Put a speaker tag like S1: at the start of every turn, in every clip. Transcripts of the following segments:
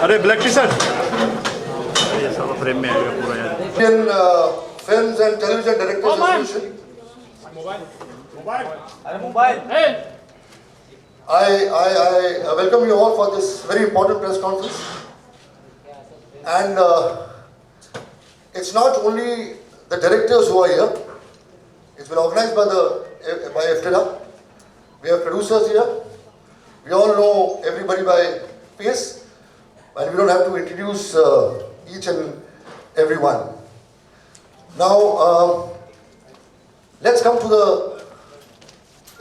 S1: अरे black T shirt ये सारा फ्रेम में आएगा पूरा यार.
S2: Indian Films and Television Directors Association. I welcome you all for this very important press conference. And it's not only the directors who are here. It's been organized by FTIDA. We have producers here. We all know everybody by face, and we don't have to introduce each and every one. Now, let's come to the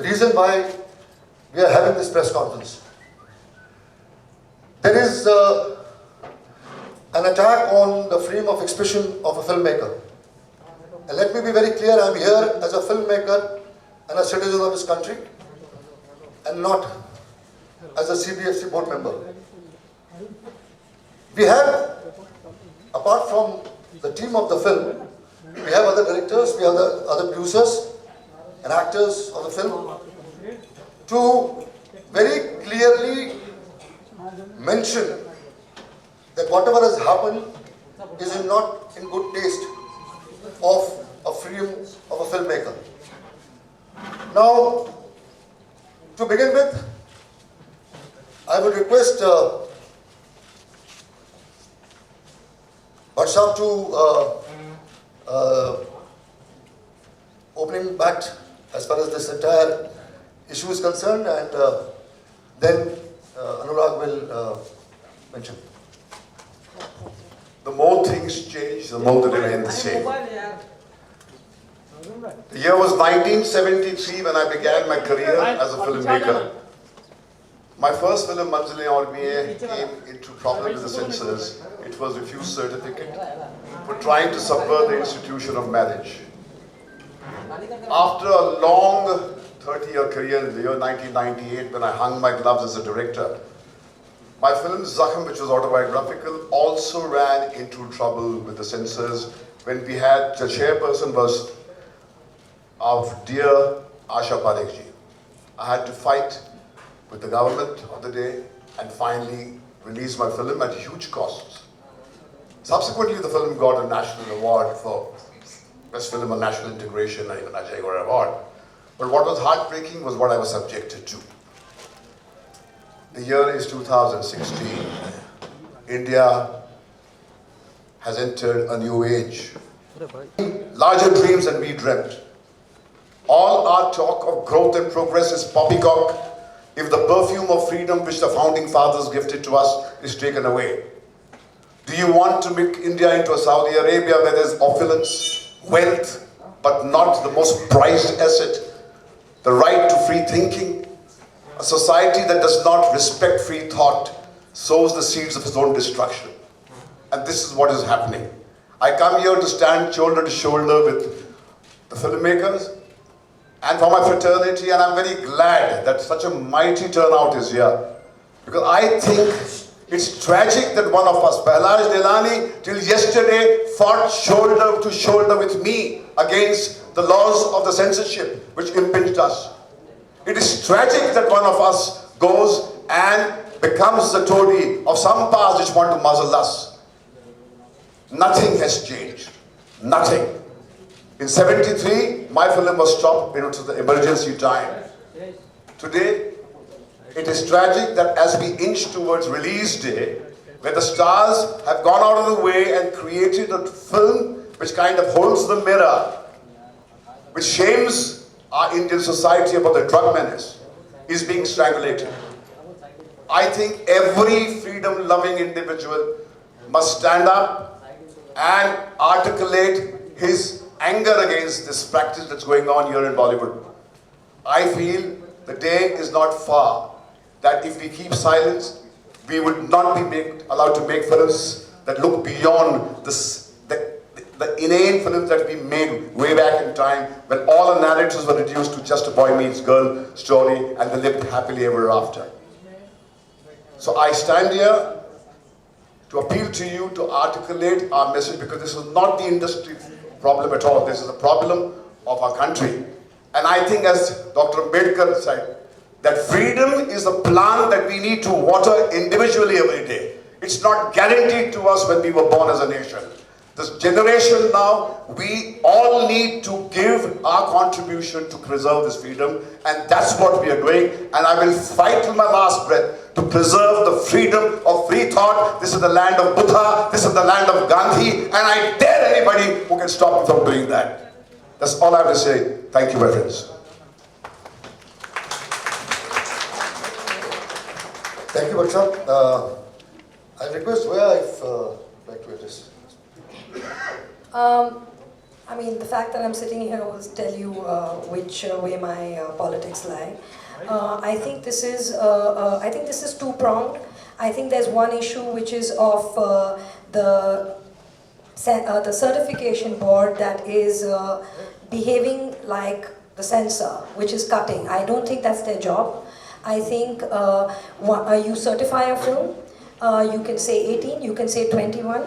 S2: reason why we are having this press conference. There is an attack on the freedom of expression of a filmmaker. And let me be very clear, I am here as a filmmaker and a citizen of this country, and not as a CBFC board member. We have, apart from the team of the film, we have other directors, we have other producers and actors of the film to very clearly mention that whatever has happened is not in good taste of a freedom of a filmmaker. Now, to begin with, I would request Bhatt to opening back as far as this entire issue is concerned, and then Anurag will mention.
S3: The more things change, the more they remain the same. The year was 1973 when I began my career as a filmmaker. My first film, Manzile Aur Miye, came into problem with the censors. It was refused certificate for trying to subvert the institution of marriage. After a long 30-year career in the year 1998, when I hung my gloves as a director, my film Zakhm, which was autobiographical, also ran into trouble with the censors when we had, the chairperson was of dear Asha Parekh ji. I had to fight with the government of the day and finally release my film at huge costs. Subsequently, the film got a national award for Best Film on National Integration and even a Ajay Gaur Award. But what was heartbreaking was what I was subjected to. The year is 2016. India has entered a new age. Larger dreams than we dreamt. All our talk of growth and progress is poppycock if the perfume of freedom which the founding fathers gifted to us is taken away. Do you want to make India into a Saudi Arabia where there's opulence, wealth, but not the most prized asset, the right to free thinking? A society that does not respect free thought sows the seeds of its own destruction. And this is what is happening. I come here to stand shoulder to shoulder with the filmmakers and for my fraternity, and I'm very glad that such a mighty turnout is here. Because I think it's tragic that one of us, Pahlaj Nilani, till yesterday fought shoulder to shoulder with me against the laws of the censorship which impinged us. It is tragic that one of us goes and becomes the toady of some powers which want to muzzle us. Nothing has changed. Nothing. In 73, my film was stopped into the emergency time. Today, it is tragic that as we inch towards release day, where the stars have gone out of the way and created a film which kind of holds the mirror, which shames our Indian society about the drug menace, is being strangulated. I think every freedom-loving individual must stand up and articulate his anger against this practice that's going on here in Bollywood. I feel the day is not far that if we keep silence, we would not be allowed to make films that look beyond this, the inane films that we made way back in time when all the narratives were reduced to just a boy meets girl story and they lived happily ever after. So I stand here to appeal to you to articulate our message, because this is not the industry problem at all. This is a problem of our country. And I think, as Dr. Ambedkar said, that freedom is a plant that we need to water individually every day. It's not guaranteed to us when we were born as a nation. This generation now, we all need to give our contribution to preserve this freedom, and that's what we are doing. And I will fight till my last breath to preserve the freedom of free thought. This is the land of Buddha, this is the land of Gandhi, and I dare anybody who can stop me from doing that. That's all I have to say. Thank you, my friends.
S2: Thank you, Baksha. I request Zoya if like to address.
S4: I mean, the fact that I'm sitting here will tell you which way my politics lie. I think this is two-pronged. I think there's one issue which is of the certification board that is behaving like the censor, which is cutting. I don't think that's their job. I think you certify a film, you can say 18, you can say 21,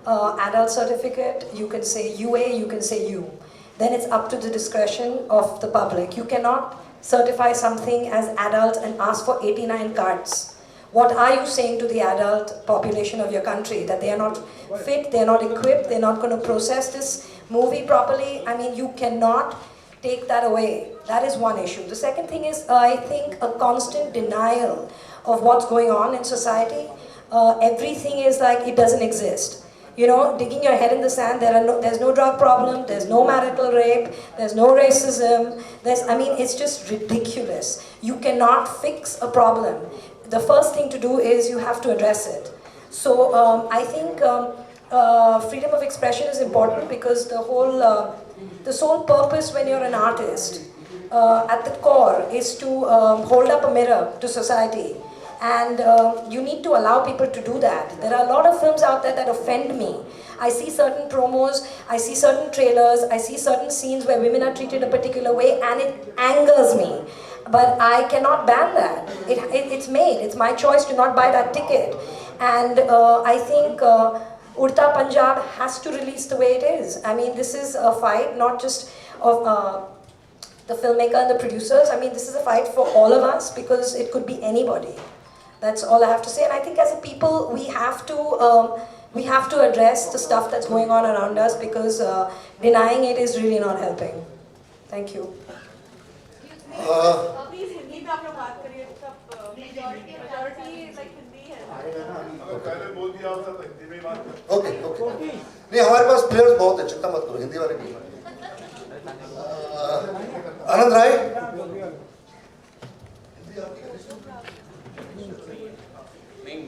S4: adult certificate, you can say UA, you can say U. Then it's up to the discretion of the public. You cannot certify something as adult and ask for 89 cards. What are you saying to the adult population of your country? That they are not fit, they are not equipped, they're not going to process this movie properly? I mean, you cannot take that away. That is one issue. The second thing is, I think, a constant denial of what's going on in society. Everything is like it doesn't exist. You know, digging your head in the sand, there's no drug problem, there's no marital rape, there's no racism, it's just ridiculous. You cannot fix a problem. The first thing to do is you have to address it. So I think freedom of expression is important because the sole purpose when you're an artist at the core is to hold up a mirror to society. And you need to allow people to do that. There are a lot of films out there that offend me. I see certain promos, I see certain trailers, I see certain scenes where women are treated a particular way and it angers me. But I cannot ban that. It's made. It's my choice to not buy that ticket. And I think Udta Punjab has to release the way it is. I mean, this is a fight not just of the filmmaker and the producers. I mean, this is a fight for all of us because it could be anybody. That's all I have to say. And I think as a people, we have to address the stuff that's going on around us because denying it is really not helping. Thank you.
S5: Please, Hindi में आप लोग बात करिए सब majority like Hindi है.
S3: पहले बोल दिया था तो हिंदी में बात कर.
S2: Okay. नहीं, हमारे पास प्लेयर्स बहुत है, चिंता मत करो, हिंदी वाले भी. आनंद राय.
S6: नहीं,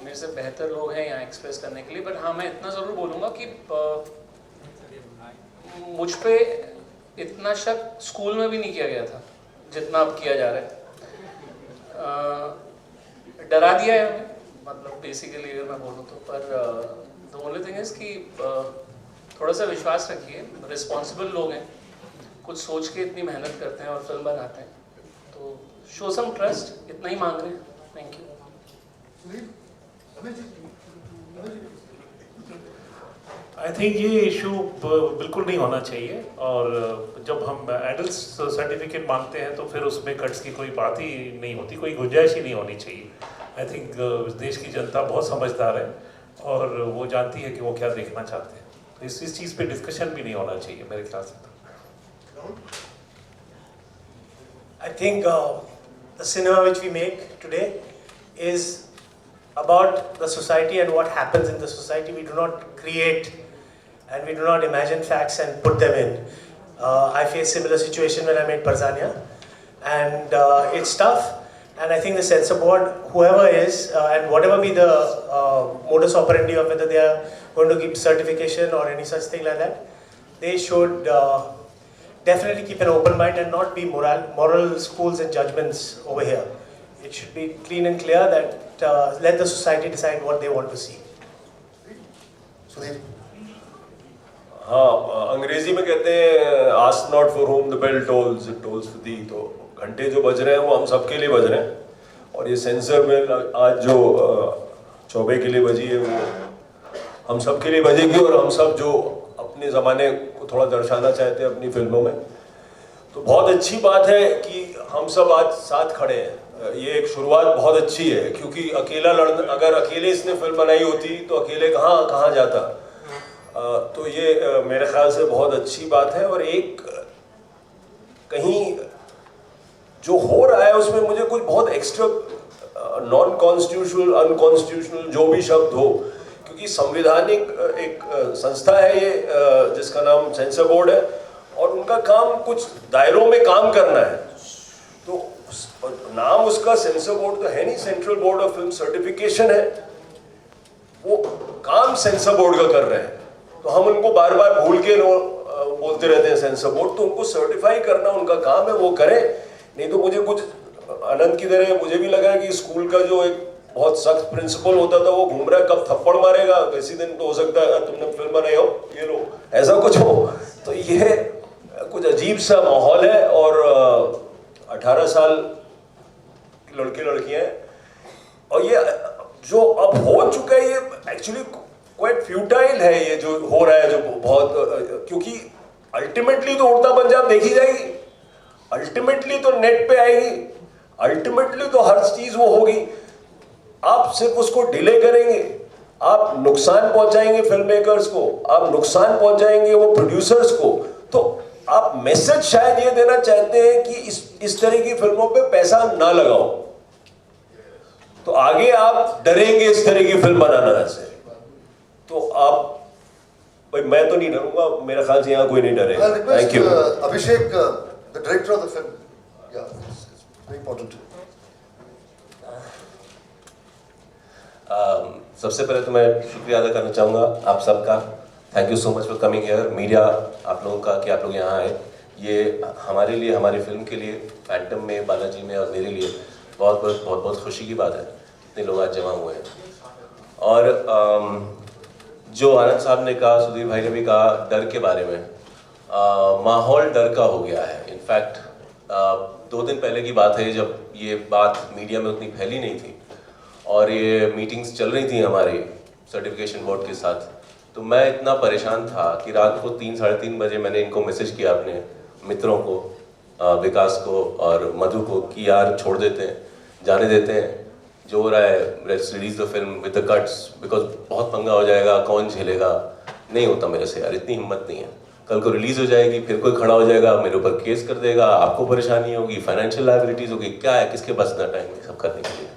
S6: मेरे से बेहतर लोग हैं यहाँ एक्सप्रेस करने के लिए, बट हाँ मैं इतना ज़रूर बोलूँगा कि मुझ पे इतना शक स्कूल में भी नहीं किया गया था जितना अब किया जा रहा है. डरा दिया है हमें, मतलब बेसिकली अगर मैं बोलूँ तो. पर द ओनली थिंग इज़ कि थोड़ा सा विश्वास रखिए. रिस्पॉन्सिबल लोग हैं, कुछ सोच के इतनी मेहनत करते हैं और फिल्म बनाते हैं, तो शो सम ट्रस्ट. इतना ही मांग रहे हैं. Thank you.
S7: आई थिंक ये इशू बिल्कुल नहीं होना चाहिए. और जब हम एडल्ट सर्टिफिकेट मांगते हैं तो फिर उसमें कट्स की कोई बात ही नहीं होती, कोई गुंजाइश ही नहीं होनी चाहिए. आई थिंक देश की जनता बहुत समझदार है और वो जानती है कि वो क्या देखना चाहते हैं. तो इस चीज़ पे डिस्कशन भी नहीं होना चाहिए मेरे ख्याल से.
S8: I think the cinema which we make today is about the society and what happens in the society. We do not create and we do not imagine facts and put them in. I faced similar situation when I made Parzania, and it's tough. And I think the censor board, whoever is, and whatever be the modus operandi of whether they are going to give certification or any such thing like that, they should definitely keep an open mind and not be moral schools and judgments over here. It should be clean and clear that let the society decide what they want to see.
S2: Sudhir.
S9: हाँ, अंग्रेजी में कहते हैं ask not for whom the bell tolls, it tolls for thee. तो घंटे जो बज रहे हैं वो हम सबके लिए बज रहे हैं. और ये सेंसर बेल आज जो चौबे के लिए बजी है वो हम सब के लिए बजेगी. और हम सब जो अपने ज़माने को थोड़ा दर्शाना चाहते हैं अपनी फिल्मों में, तो बहुत अच्छी बात है कि हम सब आज साथ खड़े हैं. ये एक शुरुआत बहुत अच्छी है, क्योंकि अगर अकेले इसने फिल्म बनाई होती तो अकेले कहाँ जाता। तो ये मेरे ख्याल से बहुत अच्छी बात है। और एक कहीं जो हो रहा है उसमें मुझे कुछ बहुत एक्स्ट्रा नॉन कॉन्स्टिट्यूशनल, अनकॉन्स्टिट्यूशनल जो भी शब्द हो, क्योंकि संवैधानिक एक संस्था है ये जिसका नाम सेंसर बोर्ड है, और उनका काम कुछ दायरों में काम करना है। तो नाम उसका सेंसर बोर्ड तो है नहीं, central board of film certification है, वो काम सेंसर बोर्ड का कर रहे हैं। तो हम उनको बार बार भूल के बोलते रहते हैं सेंसर बोर्ड, तो उनको सर्टिफाई करना उनका काम है, वो करें। नहीं तो मुझे कुछ आनंद की तरह मुझे भी लगा कि स्कूल का जो एक बहुत सख्त प्रिंसिपल होता था वो घूम रहा है, कब थप्पड़ मारेगा, किसी दिन तो हो सकता है तुमने फिल्म बनाई हो ये लो, ऐसा कुछ हो। तो ये कुछ अजीब सा माहौल है। और 18 साल के लड़के लड़कियां हैं, और ये जो अब हो चुका है ये एक्चुअली क्वाइट फ्यूटाइल है, ये जो हो रहा है, जो बहुत, क्योंकि अल्टीमेटली तो उड़ता पंजाब देखी जाएगी, अल्टीमेटली तो नेट पे आएगी, अल्टीमेटली तो हर चीज वो होगी। आप सिर्फ उसको डिले करेंगे, आप नुकसान पहुंचाएंगे फिल्म मेकर्स को, आप नुकसान पहुंचाएंगे वो प्रोड्यूसर्स को। तो आप मैसेज शायद ये देना चाहते हैं कि इस तरह की फिल्मों पे पैसा ना लगाओ, तो आगे आप डरेंगे इस तरह की फिल्म बनाना से। तो आप, भाई मैं तो नहीं डरूंगा, मेरा ख्याल से यहाँ कोई नहीं डरेगा। Thank you.
S2: Abhishek, the director of the film, या वेरी इंपॉर्टेंट।
S10: सबसे पहले तो मैं शुक्रिया अदा करना चाहूँगा आप सबका। Thank you so much for coming here, media आप लोगों का, कि आप लोग यहाँ आए। ये हमारे लिए, हमारी फिल्म के लिए, फैंटम में, बालाजी में और मेरे लिए बहुत खुशी की बात है, इतने लोग आज जमा हुए हैं। और जो आनंद साहब ने कहा, सुधीर भाई ने भी कहा डर के बारे में, माहौल डर का हो गया है। इनफैक्ट 2 दिन पहले की बात है जब ये बात मीडिया में उतनी फैली नहीं थी और ये मीटिंग्स चल रही थी हमारे सर्टिफिकेशन बोर्ड के साथ, तो मैं इतना परेशान था कि रात को 3 साढ़े 3 बजे मैंने इनको मैसेज किया, अपने मित्रों को, विकास को और मधु को, कि यार छोड़ देते हैं, जाने देते हैं, जो हो रहा है, let's release the film with the cuts, because बहुत पंगा हो जाएगा, कौन झेलेगा। नहीं होता मेरे से यार, इतनी हिम्मत नहीं है। कल को रिलीज हो जाएगी, फिर कोई खड़ा हो जाएगा, मेरे ऊपर केस कर देगा, आपको परेशानी होगी, फाइनेंशियल लायबिलिटीज होगी, क्या है, किसके पास इतना टाइम है सब करने के लिए।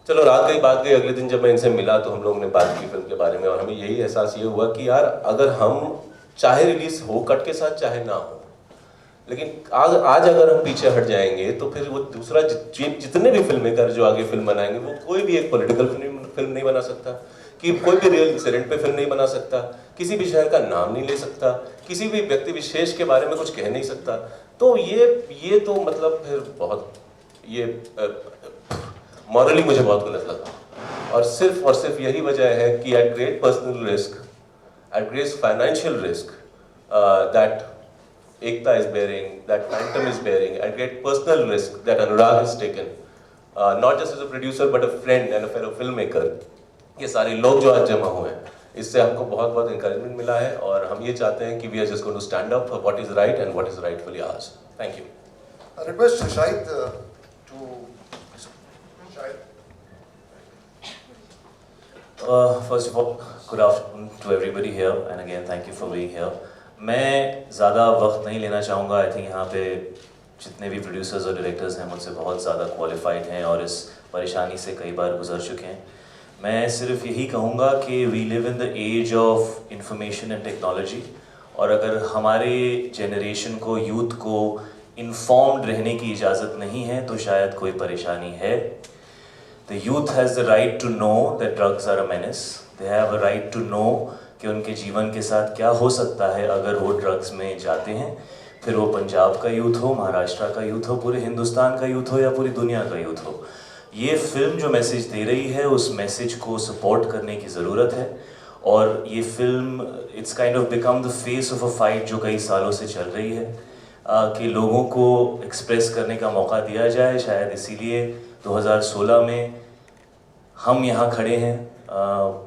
S10: चलो रात गई बात गई, अगले दिन जब मैं इनसे मिला तो हम लोगों ने बात की फिल्म के बारे में, और हमें यही एहसास ये हुआ कि यार अगर हम चाहे रिलीज हो कट के साथ चाहे ना हो, लेकिन आज अगर हम पीछे हट जाएंगे तो फिर वो दूसरा जितने भी फिल्म मेकर जो आगे फिल्म बनाएंगे, वो कोई भी एक पॉलिटिकल फिल्म नहीं बना सकता, कि कोई भी रियल इंसिडेंट पे फिल्म नहीं बना सकता, किसी भी शहर का नाम नहीं ले सकता, किसी भी व्यक्ति विशेष के बारे में कुछ कह नहीं सकता। तो ये तो मतलब फिर बहुत, ये मॉरली मुझे बहुत गलत लगा। और सिर्फ यही वजह है कि at great personal risk, at great financial risk, that Ekta is bearing, that Phantom is bearing, at great personal risk that Anurag has taken, not just as a producer but a friend and a fellow filmmaker, ये सारे लोग जो आज जमा हुए हैं, इससे हमको बहुत encouragement मिला है, और हम ये चाहते हैं कि we are just going to stand up for what is right and what is rightfully ours. Thank you.
S2: I request Shahid to... Shahid.
S11: First of all, good afternoon to everybody here, and again thank you for being here. मैं ज़्यादा वक्त नहीं लेना चाहूँगा। I think यहाँ पे जितने भी प्रोड्यूसर्स और डायरेक्टर्स हैं मुझसे बहुत ज़्यादा क्वालिफाइड हैं और इस परेशानी से कई बार गुजर चुके हैं। मैं सिर्फ यही कहूँगा कि we live in the age of information and technology, और अगर हमारे जनरेशन को, यूथ को इन्फॉर्म्ड रहने की इजाज़त नहीं है तो शायद कोई परेशानी है। The youth has the right to know that drugs are a menace. They have a right to know कि उनके जीवन के साथ क्या हो सकता है अगर वो ड्रग्स में जाते हैं। फिर वो पंजाब का यूथ हो, महाराष्ट्र का यूथ हो, पूरे हिंदुस्तान का यूथ हो या पूरी दुनिया का यूथ हो, ये फिल्म जो मैसेज दे रही है उस मैसेज को सपोर्ट करने की ज़रूरत है। और ये film it's kind of become the face of a fight जो कई सालों से चल रही है, कि लोगों को एक्सप्रेस करने का मौका दिया जाए। शायद इसीलिए 2016 में हम यहाँ खड़े हैं,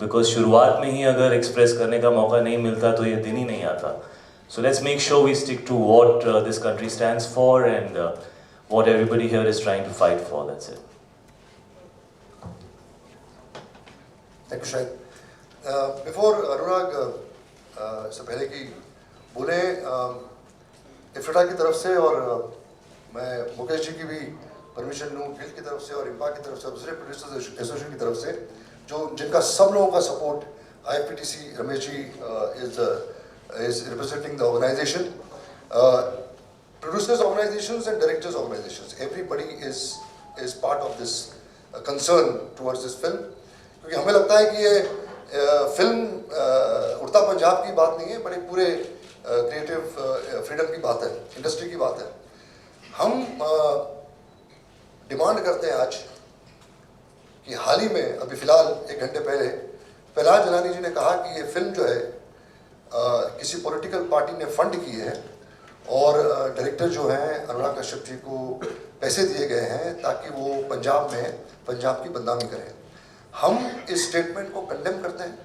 S11: बिकॉज शुरुआत में ही अगर एक्सप्रेस करने का मौका नहीं मिलता तो ये दिन ही नहीं आता। So let's make sure we stick to what this country stands for, and what everybody here is trying to fight for. That's it.
S2: Thank you, Shahid. Before Anurag, इससे पहले कि बोले इफ्टा की तरफ से और मैं मुकेश जी की भी परमिशन लूँ गिल्ड की तरफ से और इम्पा की तरफ से और दूसरे प्रोड्यूसर्स एसोसिएशन की तरफ से जो जिनका सब लोगों का support IFPTC Ramesh ji is representing the organization, producers organizations and directors organizations. Everybody is part of this concern towards this film. क्योंकि हमें लगता है कि ये फिल्म उड़ता पंजाब की बात नहीं है, बड़े पूरे क्रिएटिव फ्रीडम की बात है, इंडस्ट्री की बात है. हम डिमांड करते हैं आज कि हाल ही में अभी फ़िलहाल 1 घंटे पहले पहलाज जिलानी जी ने कहा कि ये फिल्म जो है किसी पॉलिटिकल पार्टी ने फंड की है और डायरेक्टर जो हैं अनुराग कश्यप जी को पैसे दिए गए हैं ताकि वो पंजाब में पंजाब की बदनामी करें. हम इस स्टेटमेंट को कंडेम करते हैं,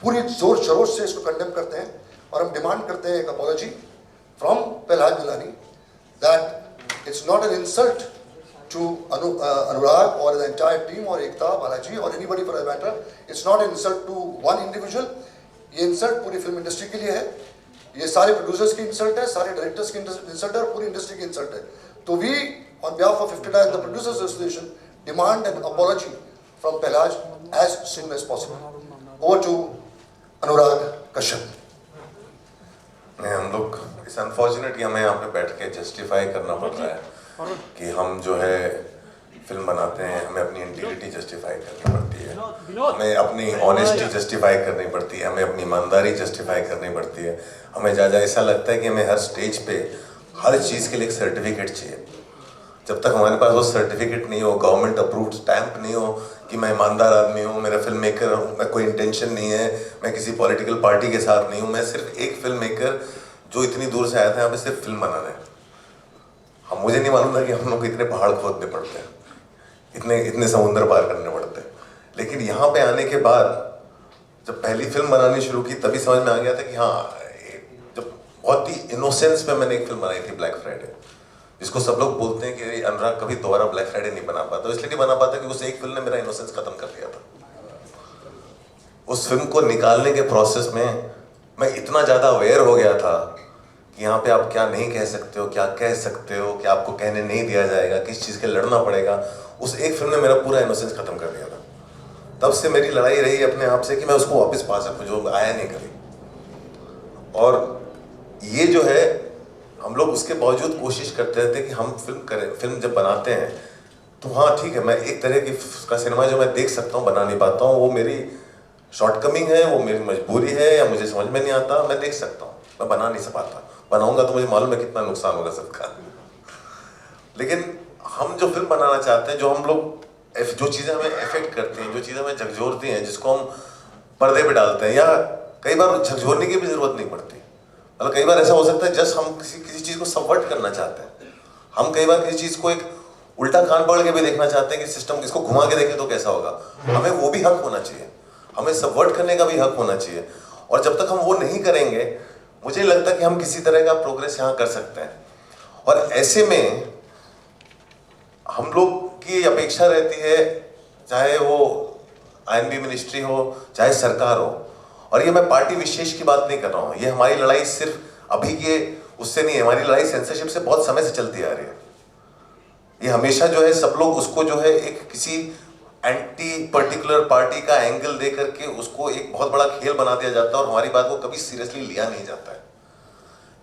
S2: पूरी जोर शोर से इसको कंडेम करते हैं और हम डिमांड करते हैं एक apology from Pahlaj Jilani that it's not an insult to Anurag or the entire team or Ekta, Balaji or anybody for that matter. It's not an insult to one individual. ये insult पूरी film industry के लिए है. ये सारे producers की insult है, सारे directors की insult है और पूरी industry की insult है. तो we on behalf of IFTA and the Producers Association demand an apology from Pehlaj as soon as possible. Over to Anurag Kashyap.
S12: हम लोग इस अनफॉर्चुनेट कि हमें यहाँ पे बैठ के जस्टिफाई करना पड़ रहा है कि हम जो है फिल्म बनाते हैं, हमें अपनी इंटीग्रिटी जस्टिफाई करनी पड़ती है, हमें अपनी ऑनेस्टी जस्टिफाई करनी पड़ती है, हमें अपनी ईमानदारी जस्टिफाई करनी पड़ती है. हमें ज़्यादा ऐसा लगता है कि हमें हर स्टेज पे हर चीज़ के लिए एक सर्टिफिकेट चाहिए. जब तक हमारे पास वो सर्टिफिकेट नहीं हो, गवर्नमेंट अप्रूव्ड स्टैंप नहीं हो कि मैं ईमानदार आदमी हूँ, मेरा फिल्म मेकर हूँ, मैं कोई इंटेंशन नहीं है, मैं किसी पॉलिटिकल पार्टी के साथ नहीं हूँ, मैं सिर्फ एक फिल्म मेकर जो इतनी दूर से आया था यहाँ पे सिर्फ फिल्म बनाना है. मुझे नहीं मालूम था कि हम लोग इतने पहाड़ खोदने पड़ते हैं, इतने समुद्र पार करने पड़ते हैं. लेकिन यहाँ पे आने के बाद जब पहली फिल्म बनानी शुरू की तभी समझ में आ गया था कि हाँ, जब बहुत ही इनोसेंस में मैंने एक फिल्म बनाई थी ब्लैक फ्राइडे, जिसको सब लोग बोलते हैं कि अनुराग कभी दोबारा ब्लैक फ्राइडे नहीं बना पाता. इसलिए नहीं बना पाता कि उस एक फिल्म ने मेरा इनोसेंस खत्म कर दिया था. उस फिल्म को निकालने के प्रोसेस में मैं इतना ज़्यादा अवेयर हो गया था कि यहाँ पे आप क्या नहीं कह सकते हो, क्या कह सकते हो, क्या आपको कहने नहीं दिया जाएगा, किस चीज़ के लड़ना पड़ेगा. उस एक फिल्म ने मेरा पूरा इनोसेंस खत्म कर दिया था. तब से मेरी लड़ाई रही अपने आप से कि मैं उसको वापस पा सकूँ जो आया नहीं कभी. और ये जो है हम लोग उसके बावजूद कोशिश करते रहते हैं कि हम फिल्म करें. फिल्म जब बनाते हैं तो हाँ ठीक है, मैं एक तरह की का सिनेमा जो मैं देख सकता हूँ, बना नहीं पाता हूँ, वो मेरी शॉर्टकमिंग है, वो मेरी मजबूरी है या मुझे समझ में नहीं आता, मैं देख सकता हूँ, मैं बना नहीं पाता. बनाऊंगा तो मुझे मालूम है कितना नुकसान होगा सबका. लेकिन हम जो फिल्म बनाना चाहते हैं, जो हम लोग जो चीज़ें हमें अफेक्ट करती हैं, जो चीज़ें हमें झकझोरती हैं, जिसको हम पर्दे पे डालते हैं, या कई बार झकझोरने की भी ज़रूरत नहीं पड़ती. मतलब कई बार ऐसा हो सकता है जस्ट हम किसी चीज़ को सबवर्ट करना चाहते हैं. हम कई बार किसी चीज़ को एक उल्टा कान पकड़ के भी देखना चाहते हैं कि सिस्टम इसको घुमा के देखें तो कैसा होगा. हमें वो भी हक होना चाहिए, हमें सबवर्ट करने का भी हक होना चाहिए. और जब तक हम वो नहीं करेंगे मुझे लगता है कि हम किसी तरह का प्रोग्रेस यहाँ कर सकते हैं. और ऐसे में हम लोग की अपेक्षा रहती है, चाहे वो INB मिनिस्ट्री हो, चाहे सरकार हो, और ये मैं पार्टी विशेष की बात नहीं कर रहा हूँ, ये हमारी लड़ाई सिर्फ अभी के उससे नहीं है, हमारी लड़ाई सेंसरशिप से बहुत समय से चलती आ रही है. ये हमेशा जो है सब लोग उसको जो है एक किसी एंटी पर्टिकुलर पार्टी का एंगल दे करके उसको एक बहुत बड़ा खेल बना दिया जाता है और हमारी बात को कभी सीरियसली लिया नहीं जाता है.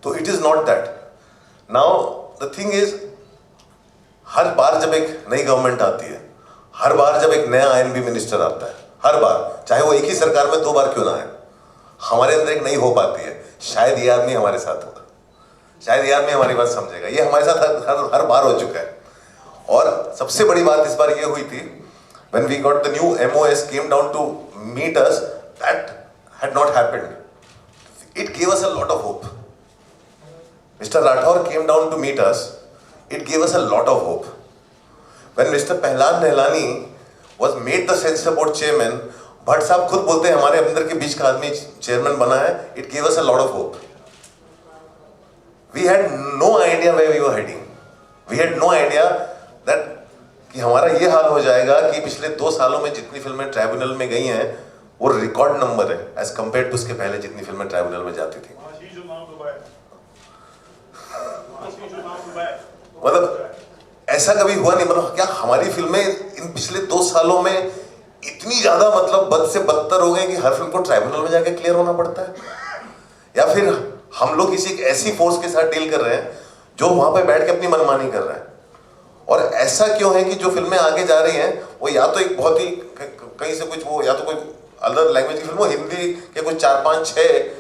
S12: तो it is not that. Now the thing is, हर बार जब एक नई गवर्नमेंट आती है, हर बार जब एक नया INB मिनिस्टर आता है, हर बार चाहे वो एक ही सरकार में 2 बार क्यों ना आए, हमारे अंदर एक नई होप आती है, शायद ये आदमी हमारे साथ होगा, शायद ये आदमी हमारी बात समझेगा. ये हमारे साथ हर बार हो चुका है. और सबसे बड़ी बात इस बार ये हुई थी, when we got the new MOS came down to meet us, that had not happened. It gave us a lot of hope. Mr. Rathore came down to meet us. It gave us a lot of hope. When Mr. Pehlad Nehlani was made the censor board chairman, Bhatt साहब खुद बोलते हैं हमारे अंदर के बीच का आदमी chairman बना है. It gave us a lot of hope. We had no idea where we were heading. We had no idea that कि हमारा ये हाल हो जाएगा कि पिछले 2 सालों में जितनी फिल्में ट्राइब्यूनल में गई हैं वो रिकॉर्ड नंबर है एज कंपेयर टू उसके पहले जितनी फिल्में ट्राइब्यूनल में जाती थी। मतलब ऐसा कभी हुआ नहीं, मतलब क्या हमारी फिल्में इन पिछले 2 सालों में इतनी ज्यादा मतलब बद से बदतर हो गई कि हर फिल्म को ट्राइब्यूनल में जाके क्लियर होना पड़ता है, या फिर हम लोग किसी एक ऐसी फोर्स के साथ डील कर रहे हैं जो वहां पे बैठ के अपनी मनमानी कर रहा है। और ऐसा क्यों है कि जो फिल्में आगे जा रही हैं वो या तो एक बहुत ही कहीं से कुछ वो या तो कोई अदर लैंग्वेज की फिल्म हो, हिंदी के कुछ 4, 5, 6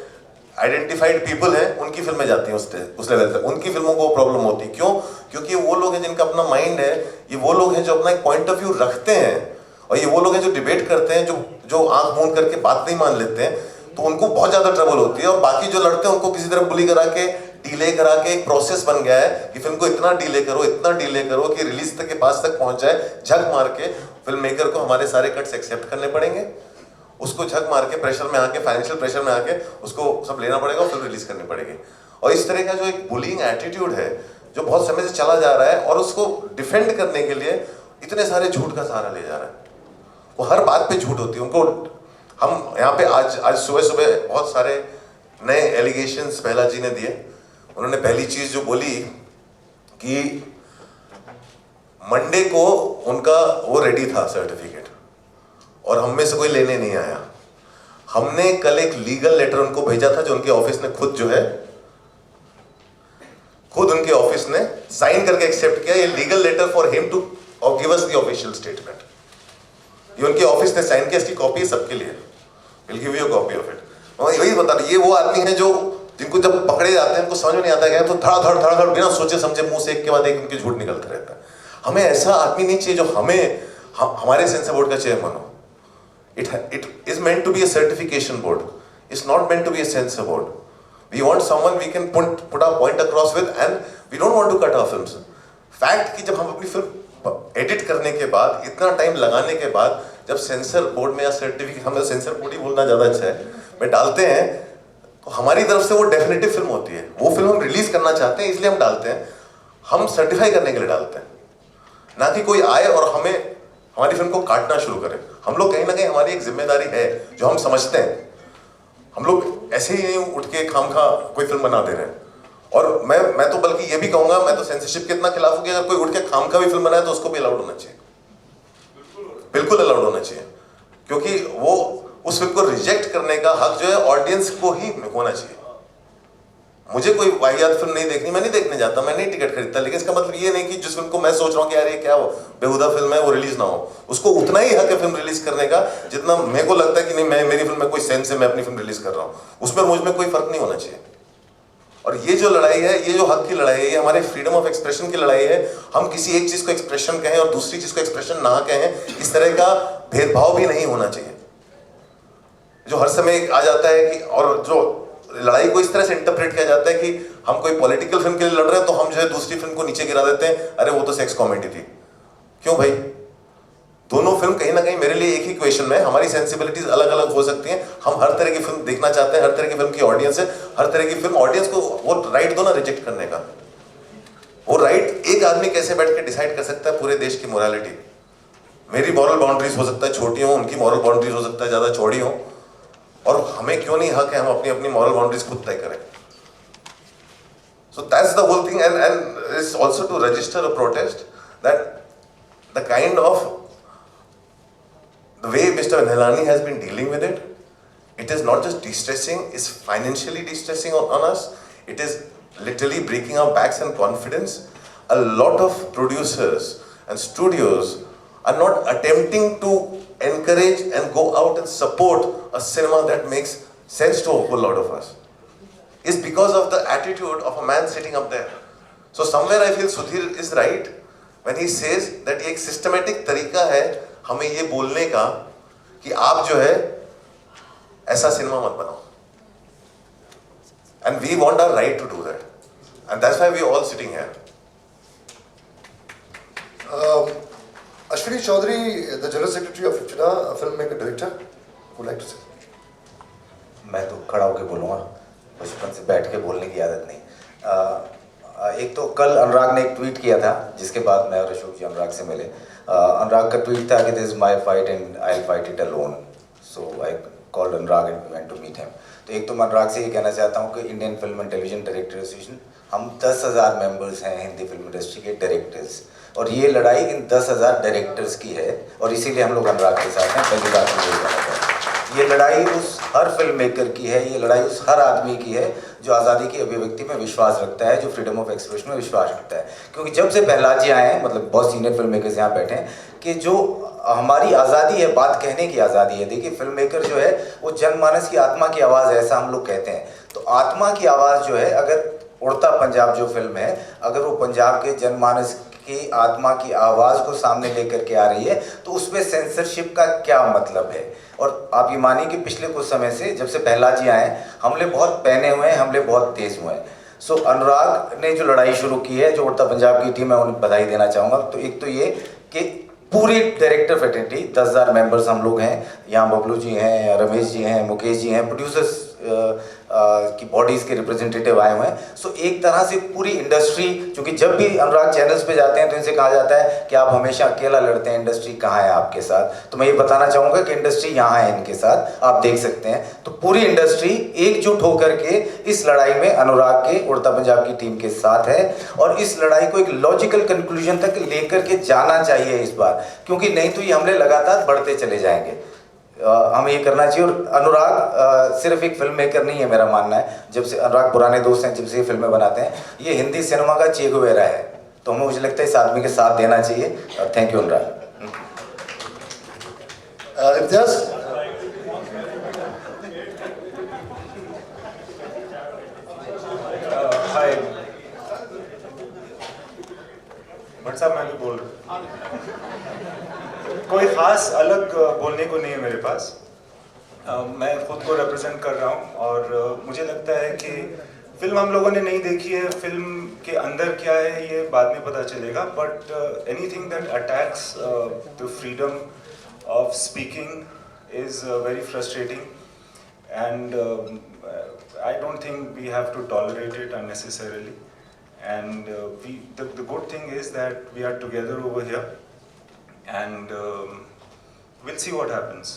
S12: आइडेंटिफाइड पीपल हैं उनकी फिल्में जाती हैं उस लेवल तक, उनकी फिल्मों को प्रॉब्लम होती है। क्यों? क्योंकि वो लोग हैं जिनका अपना माइंड है, ये वो लोग हैं जो अपना एक पॉइंट ऑफ व्यू रखते हैं, और ये वो लोग हैं जो डिबेट करते हैं, जो आंख मूंद करके बात नहीं मान लेते हैं, तो उनको बहुत ज्यादा ट्रबल होती है। और बाकी जो लड़ते हैं उनको किसी तरह बुली करा के डिले करा के एक प्रोसेस बन गया है कि फिल्म को इतना डिले करो कि रिलीज तक के पास तक पहुंच जाए। झक मार के फिल्म मेकर को हमारे सारे कट्स एक्सेप्ट करने पड़ेंगे, उसको झक मार के प्रेशर में आके, फाइनेंशियल प्रेशर में आके उसको सब लेना पड़ेगा और फिल्म रिलीज करनी पड़ेगी। और इस तरह का जो एक बुलिंग एटीट्यूड है जो बहुत समय से चला जा रहा है, और उसको डिफेंड करने के लिए इतने सारे झूठ का सहारा ले जा रहा है, वो हर बात पे झूठ होती है उनको। हम यहाँ पे आज सुबह बहुत सारे नए एलिगेशंस पहला जी ने दिए। उन्होंने पहली चीज जो बोली कि मंडे को उनका वो रेडी था सर्टिफिकेट और हम में से कोई लेने नहीं आया। हमने कल एक लीगल लेटर उनको भेजा था जो उनके ऑफिस ने खुद उनके ऑफिस ने साइन करके एक्सेप्ट किया। ये legal letter for him to give us the official statement, ये उनके ऑफिस ने साइन किया। इसकी कॉपी है सबके लिए, will give you a copy of it. वही बता रहे, ये वो आदमी है जो जिनको जब पकड़े जाते हैं उनको समझ में नहीं आता है तो धड़ बिना सोचे समझे मुंह से एक के बाद एक उनके झूठ निकलता रहता है। हमें ऐसा आदमी नहीं चाहिए जो हमारे सेंसर बोर्ड का चेयरमैन हो। It is meant to be a certification board. It's not meant to be a censor board. We want someone we can put our point across with, and we don't want to cut our films. Fact कि जब हम अपनी film edit करने के बाद, इतना time लगाने के बाद, जब सेंसर बोर्ड में या सर्टिफिकेट, हमें सेंसर बोर्ड ही बोलना ज़्यादा अच्छा है, में डालते हैं तो हमारी तरफ से वो डेफिनेटिव फिल्म होती है। वो फिल्म हम रिलीज करना चाहते हैं इसलिए हम डालते हैं, हम सर्टिफाई करने के लिए डालते हैं, ना कि कोई आए और हमें हमारी फिल्म को काटना शुरू करें। हम लोग कहीं ना कहीं हमारी एक जिम्मेदारी है जो हम समझते हैं। हम लोग ऐसे ही नहीं उठ के खामखा कोई फिल्म बना दे रहे हैं। और मैं तो बल्कि ये भी कहूंगा, मैं तो सेंसरशिप के इतना खिलाफ हूं कि अगर कोई उठ के खामखा भी फिल्म बनाए तो उसको भी अलाउड होना चाहिए, बिल्कुल अलाउड होना चाहिए, क्योंकि वो उस फिल्म को रिजेक्ट करने का हक जो है ऑडियंस को ही होना चाहिए। मुझे कोई वाहियात फिल्म नहीं देखनी, मैं नहीं देखने जाता, मैं नहीं टिकट खरीदता, लेकिन इसका मतलब ये नहीं कि जिस फिल्म को मैं सोच रहा हूँ कि यार ये क्या वो बेहुदा फिल्म है वो रिलीज ना हो, उसको उतना ही हक है फिल्म रिलीज करने का जितना मेरे को लगता है कि नहीं मेरी फिल्म में कोई सेंस है, मैं अपनी फिल्म रिलीज कर रहा हूँ, उसमें मुझ में कोई फर्क नहीं होना चाहिए। और ये जो लड़ाई है, ये जो हक की लड़ाई है, ये हमारे फ्रीडम ऑफ एक्सप्रेशन की लड़ाई है। हम किसी एक चीज को एक्सप्रेशन कहें और दूसरी चीज को एक्सप्रेशन ना कहें, इस तरह का भेदभाव भी नहीं होना चाहिए जो हर समय आ जाता है कि, और जो लड़ाई को इस तरह से इंटरप्रेट किया जाता है कि हम कोई पॉलिटिकल फिल्म के लिए लड़ रहे हैं तो हम जो है दूसरी फिल्म को नीचे गिरा देते हैं, अरे वो तो सेक्स कॉमेडी थी। क्यों भाई? दोनों फिल्म कहीं ना कहीं मेरे लिए एक ही क्वेश्चन में, हमारी सेंसिबिलिटीज अलग अलग हो सकती हैं, हम हर तरह की फिल्म देखना चाहते हैं, हर तरह की फिल्म की ऑडियंस है, हर तरह की फिल्म ऑडियंस को वो राइट दो ना रिजेक्ट करने का। वो राइट एक आदमी कैसे बैठ के डिसाइड कर सकता है पूरे देश की मोरालिटी? मेरी मॉरल बाउंड्रीज हो सकता है छोटी हो, उनकी मॉरल बाउंड्रीज हो सकता है ज्यादा चौड़ी हो, और हमें क्यों नहीं हक है हम अपनी अपनी मॉरल बाउंड्रीज खुद तय करें? So that's the whole thing, and it's also to register a protest that the kind of the way Mr. Nehlani has been dealing with it, it is not just de-stressing, it's financially de-stressing on us, it is literally breaking our backs and confidence. A lot of producers and studios are not attempting to encourage and go out and support a cinema that makes sense to a whole lot of us. Is because of the attitude of a man sitting up there. So somewhere I feel Sudhir is right when he says that ये एक systematic तरीका है हमें ये बोलने का कि आप जो है ऐसा सिनेमा मत बनाओ. And we want our right to do that. And that's why we are all sitting here.
S2: Ashwini Chaudhary, the General Secretary of FICCINA, a filmmaker director, would like to say.
S13: मैं तो खड़ा होकर बोलूँगा, बचपन से बैठ के बोलने की आदत नहीं। एक तो कल अनुराग ने एक ट्वीट किया था जिसके बाद मैं और अशोक जी अनुराग से मिले। अनुराग का ट्वीट था कि this is my fight and I will fight it alone, so I called Anurag and went to meet him. तो एक तो मैं अनुराग से ये कहना चाहता हूँ कि Indian film and television director association, हम 10,000 मेंबर्स हैं हिंदी फिल्म इंडस्ट्री के डायरेक्टर्स, और ये लड़ाई इन 10,000 डायरेक्टर्स की है, और इसीलिए हम लोग अनुराग के साथ हैं। पहली बात मुझे ये कहना चाहिए, ये लड़ाई उस हर फिल्म मेकर की है, ये लड़ाई उस हर आदमी की है जो आज़ादी की अभिव्यक्ति में विश्वास रखता है, जो फ्रीडम ऑफ एक्सप्रेशन में विश्वास रखता है। क्योंकि जब से प्रहलाद जी आए हैं, मतलब बहुत सीनियर फिल्म मेकर्स यहाँ बैठे हैं, कि जो हमारी आज़ादी है, बात कहने की आज़ादी है। देखिए फिल्म मेकर जो है वो जनमानस की आत्मा की आवाज़ है, ऐसा हम लोग कहते हैं। तो आत्मा की आवाज़ जो है, अगर उड़ता पंजाब जो फिल्म है, अगर वो पंजाब के जनमानस की आत्मा की आवाज़ को सामने लेकर के आ रही है, तो उसमें सेंसरशिप का क्या मतलब है। और आप ये मानिए कि पिछले कुछ समय से, जब से प्रहलाद जी आए, हमले बहुत पहने हुए हैं, हमले बहुत तेज़ हुए हैं। सो अनुराग ने जो लड़ाई शुरू की है, जो उड़ता पंजाब की टीम है, उन्हें बधाई देना चाहूँगा। तो एक तो ये कि पूरी डायरेक्टर फ्रेटर्निटी 10,000 मेंबर्स हम लोग हैं, यहाँ बबलू जी हैं, रमेश जी हैं, मुकेश जी हैं, प्रोड्यूसर्स की बॉडीज़ के रिप्रेजेंटेटिव आए हुए हैं। सो एक तरह से पूरी इंडस्ट्री, क्योंकि जब भी अनुराग चैनल्स पे जाते हैं तो इनसे कहा जाता है कि आप हमेशा अकेला लड़ते हैं, इंडस्ट्री कहाँ है आपके साथ। तो मैं ये बताना चाहूँगा कि इंडस्ट्री यहाँ है इनके साथ, आप देख सकते हैं। तो पूरी इंडस्ट्री एकजुट होकर के इस लड़ाई में अनुराग के उड़ता पंजाब की टीम के साथ है, और इस लड़ाई को एक लॉजिकल कंक्लूजन तक लेकर के जाना चाहिए इस बार, क्योंकि नहीं तो ये हमले लगातार बढ़ते चले जाएंगे। हमें ये करना चाहिए। और अनुराग सिर्फ एक फिल्म मेकर नहीं है, मेरा मानना है। जब से अनुराग पुराने दोस्त हैं, जब से ये फिल्में बनाते हैं, ये हिंदी सिनेमा का चे गुवेरा है। तो हमें, मुझे लगता है, इस आदमी के साथ देना चाहिए। थैंक यू अनुराग।
S2: इम्तियाज,
S14: हाय भट्ट साहब, मैं भी बोल रहा हूँ। कोई ख़ास अलग बोलने को नहीं है मेरे पास। मैं खुद को रिप्रेजेंट कर रहा हूँ, और मुझे लगता है कि फिल्म हम लोगों ने नहीं देखी है, फिल्म के अंदर क्या है ये बाद में पता चलेगा। But anything that attacks the freedom of speaking is very frustrating, and I don't think we have to tolerate it unnecessarily. And the good thing is that we are together over here, and we'll see what happens.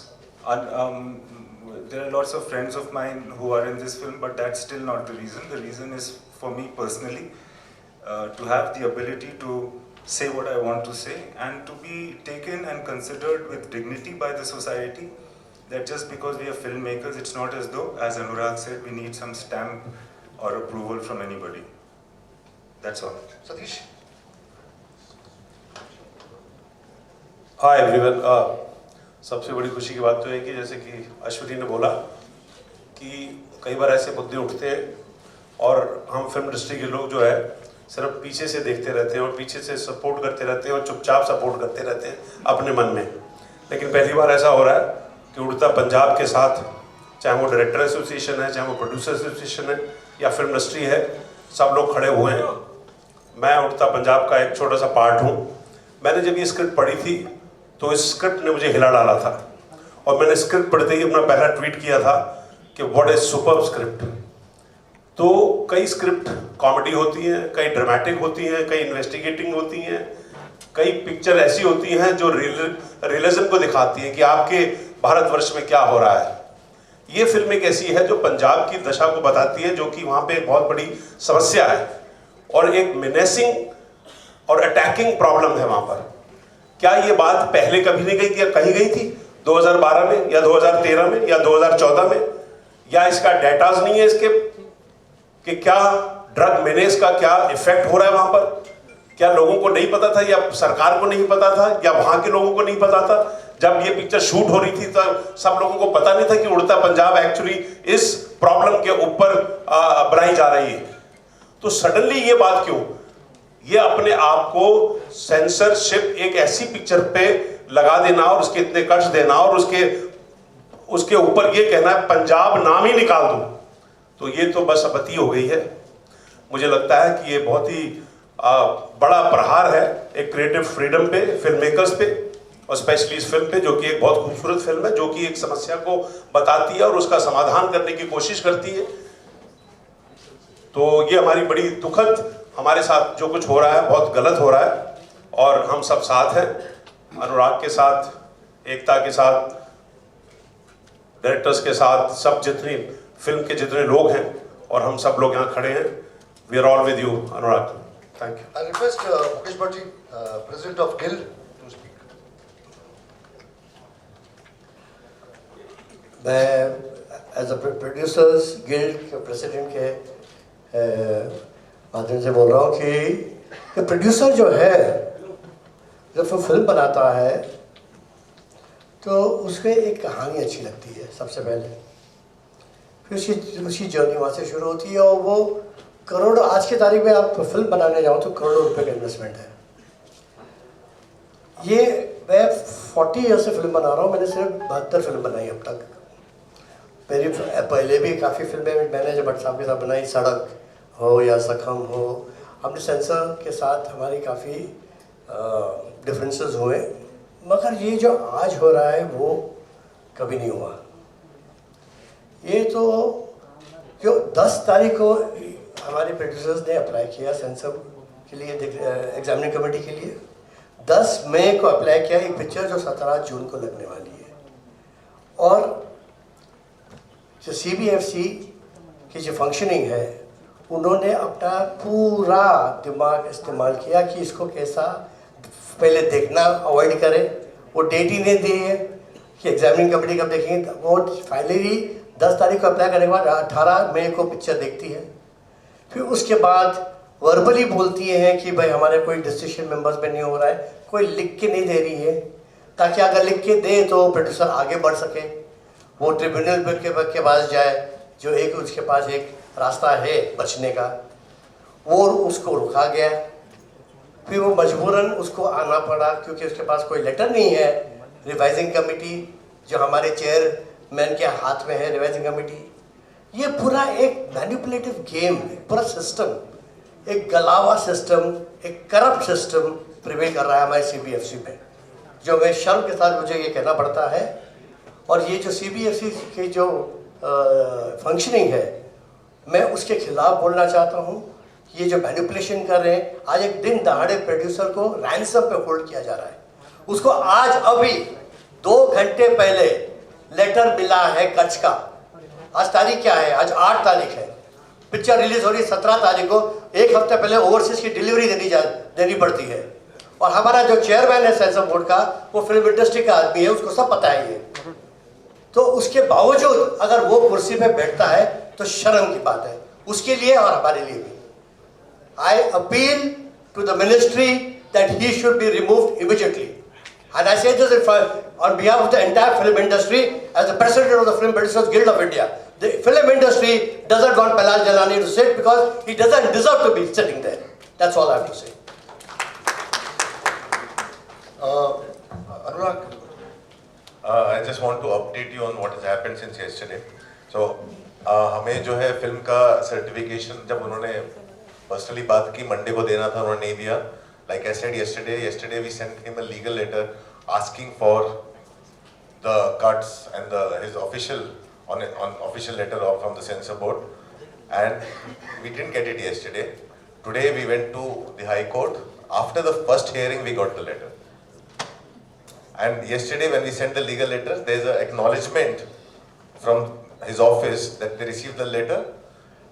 S14: There are lots of friends of mine who are in this film, but that's still not the reason. The reason is for me personally to have the ability to say what I want to say, and to be taken and considered with dignity by the society. That just because we are filmmakers, it's not as though, as Anurag said, we need some stamp or approval from anybody. That's all.
S2: Satish.
S15: Hi everyone. सबसे बड़ी खुशी की बात तो है कि जैसे कि अश्वती ने बोला कि कई बार ऐसे मुद्दे उठते हैं और हम फिल्म इंडस्ट्री के लोग जो है सिर्फ पीछे से देखते रहते हैं और पीछे से सपोर्ट करते रहते हैं और चुपचाप सपोर्ट करते रहते हैं अपने मन में। लेकिन पहली बार ऐसा हो रहा है कि उड़ता पंजाब के साथ, चाहे वो डायरेक्टर एसोसिएशन है, चाहे वो प्रोड्यूसर एसोसिएशन है या फिल्म इंडस्ट्री है, सब लोग खड़े हुए हैं। मैं उड़ता पंजाब का एक छोटा सा पार्ट हूँ। मैंने जब ये स्क्रिप्ट पढ़ी थी तो इस स्क्रिप्ट ने मुझे हिला डाला था, और मैंने स्क्रिप्ट पढ़ते ही अपना पहला ट्वीट किया था कि व्हाट इज सुपर्ब स्क्रिप्ट। तो कई स्क्रिप्ट कॉमेडी होती हैं, कई ड्रामेटिक होती हैं, कई इन्वेस्टिगेटिंग होती हैं, कई पिक्चर ऐसी होती हैं जो रियलिज्म को दिखाती हैं कि आपके भारतवर्ष में क्या हो रहा है। ये फिल्म एक ऐसी है जो पंजाब की दशा को बताती है, जो कि वहाँ पे एक बहुत बड़ी समस्या है और एक मेनेसिंग और अटैकिंग प्रॉब्लम है वहाँ पर। क्या ये बात पहले कभी नहीं कही गई थी 2012 में या 2013 में या 2014 में? या इसका डेटाज नहीं है इसके कि क्या ड्रग मेनेस का क्या इफेक्ट हो रहा है वहाँ पर? क्या लोगों को नहीं पता था, या सरकार को नहीं पता था, या वहाँ के लोगों को नहीं पता था? जब ये पिक्चर शूट हो रही थी तो सब लोगों को पता नहीं था कि उड़ता पंजाब एक्चुअली इस प्रॉब्लम के ऊपर बनाई जा रही है। तो सडनली ये बात क्यों? ये अपने आप को सेंसरशिप एक ऐसी पिक्चर पे लगा देना और उसके इतने कष्ट देना और उसके ऊपर ये कहना है पंजाब नाम ही निकाल दूं, तो ये तो बस अपत्ति हो गई है। मुझे लगता है कि ये बहुत ही बड़ा प्रहार है एक क्रिएटिव फ्रीडम पे, फिल्म मेकर्स पे, और स्पेशली इस फिल्म पे, जो कि एक बहुत खूबसूरत फिल्म है, जो कि एक समस्या को बताती है और उसका समाधान करने की कोशिश करती है। तो ये हमारी बड़ी दुखद हमारे साथ जो कुछ हो रहा है बहुत गलत हो रहा है, और हम सब साथ हैं, अनुराग के साथ, एकता के साथ, डायरेक्टर्स के साथ, सब जितनी फिल्म के जितने लोग हैं, और हम सब लोग यहाँ खड़े हैं. We are all with you Anurag. Thank you.
S2: I request Mukesh Bhatt, President of Guild, to speak.
S16: मैं एज अ प्रोड्यूसर्स गिल्ड के प्रेसिडेंट के माध्यम से बोल रहा हूँ कि प्रोड्यूसर जो है जब वो फिल्म बनाता है तो उसमें एक कहानी अच्छी लगती है सबसे पहले, फिर उसकी जर्नी वहाँ से शुरू होती है, और वो करोड़ों, आज की तारीख में आप फिल्म बनाने जाओ तो करोड़ों रुपए का इन्वेस्टमेंट है. ये मैं 40 ईयर से फिल्म बना रहा हूँ, मैंने सिर्फ 72 फिल्म बनाई अब तक. मेरी पहले भी काफ़ी फिल्में मैंने जब भट्ट साहब के साथ बनाई, सड़क हो या जख्म हो, हमने सेंसर के साथ हमारी काफ़ी डिफरेंसेस हुए, मगर ये जो आज हो रहा है वो कभी नहीं हुआ. ये तो जो 10 तारीख को हमारे प्रोड्यूसर्स ने अप्लाई किया सेंसर के लिए, एग्जामिनिंग कमेटी के लिए, 10 मई को अप्लाई किया एक पिक्चर जो 17 जून को लगने वाली है. और जो CBFC की जो फंक्शनिंग है, उन्होंने अपना पूरा दिमाग इस्तेमाल किया कि इसको कैसा पहले देखना अवॉइड करें. वो डेट ही नहीं दी है कि एग्जामिनिंग कमेटी कब देखेंगे. वो फाइनली 10 तारीख को अप्लाई करने के बाद 18 मई को पिक्चर देखती है. फिर उसके बाद वर्बली बोलती हैं कि भाई हमारे कोई डिसीजन मेंबर्स में नहीं हो रहा है, कोई लिख के नहीं दे रही है, ताकि अगर लिख के दे तो प्रोड्यूसर आगे बढ़ सके, वो ट्रिब्यूनल के पास जाए, जो एक उसके पास एक रास्ता है बचने का, वो उसको रुका गया. फिर वो मजबूरन उसको आना पड़ा क्योंकि उसके पास कोई लेटर नहीं है. रिवाइजिंग कमेटी जो हमारे चेयरमैन के हाथ में है, रिवाइजिंग कमेटी, ये पूरा एक मैनिपुलेटिव गेम, पूरा सिस्टम, एक गलावा सिस्टम, एक करप्ट सिस्टम प्रिवेल कर रहा है हमारे CBFC में, जो मैं शर्म के साथ मुझे ये कहना पड़ता है. और ये जो CBFC की जो फंक्शनिंग है, मैं उसके खिलाफ बोलना चाहता हूँ. ये जो मैनिपुलेशन कर रहे हैं, आज एक दिन दहाड़े प्रोड्यूसर को रैंसम पे होल्ड किया जा रहा है. उसको आज अभी 2 घंटे पहले लेटर मिला है कच्छ का. आज तारीख क्या है? आज 8 तारीख है. पिक्चर रिलीज हो रही है 17 तारीख को. एक हफ्ते पहले ओवरसीज की डिलीवरी देनी पड़ती है. और हमारा जो चेयरमैन है सेंसर बोर्ड का, वो फिल्म इंडस्ट्री का आदमी है, उसको सब पता है ये. तो उसके बावजूद अगर वो कुर्सी पे बैठता है तो शर्म की बात है उसके लिए और हमारे लिए भी. I appeal to the ministry that he should be removed immediately. And I say this on behalf of the entire film industry as the president of the Film Producers Guild of India. The film industry doesn't want Palal Jalani to sit because he doesn't deserve to be sitting there. That's all I have to say.
S2: Anurag,
S12: I just want to update you on what has happened since yesterday. So, हमें जो है film का certification जब उन्होंने personally बात की, Monday को देना था, उन्होंने नहीं दिया. Like I said yesterday we sent him a legal letter asking for the cuts and his official official letter from the censor board, and we didn't get it yesterday. Today we went to the High Court. After the first hearing we got the letter. And yesterday when we sent the legal letter, there is an acknowledgement from his office that they received the letter.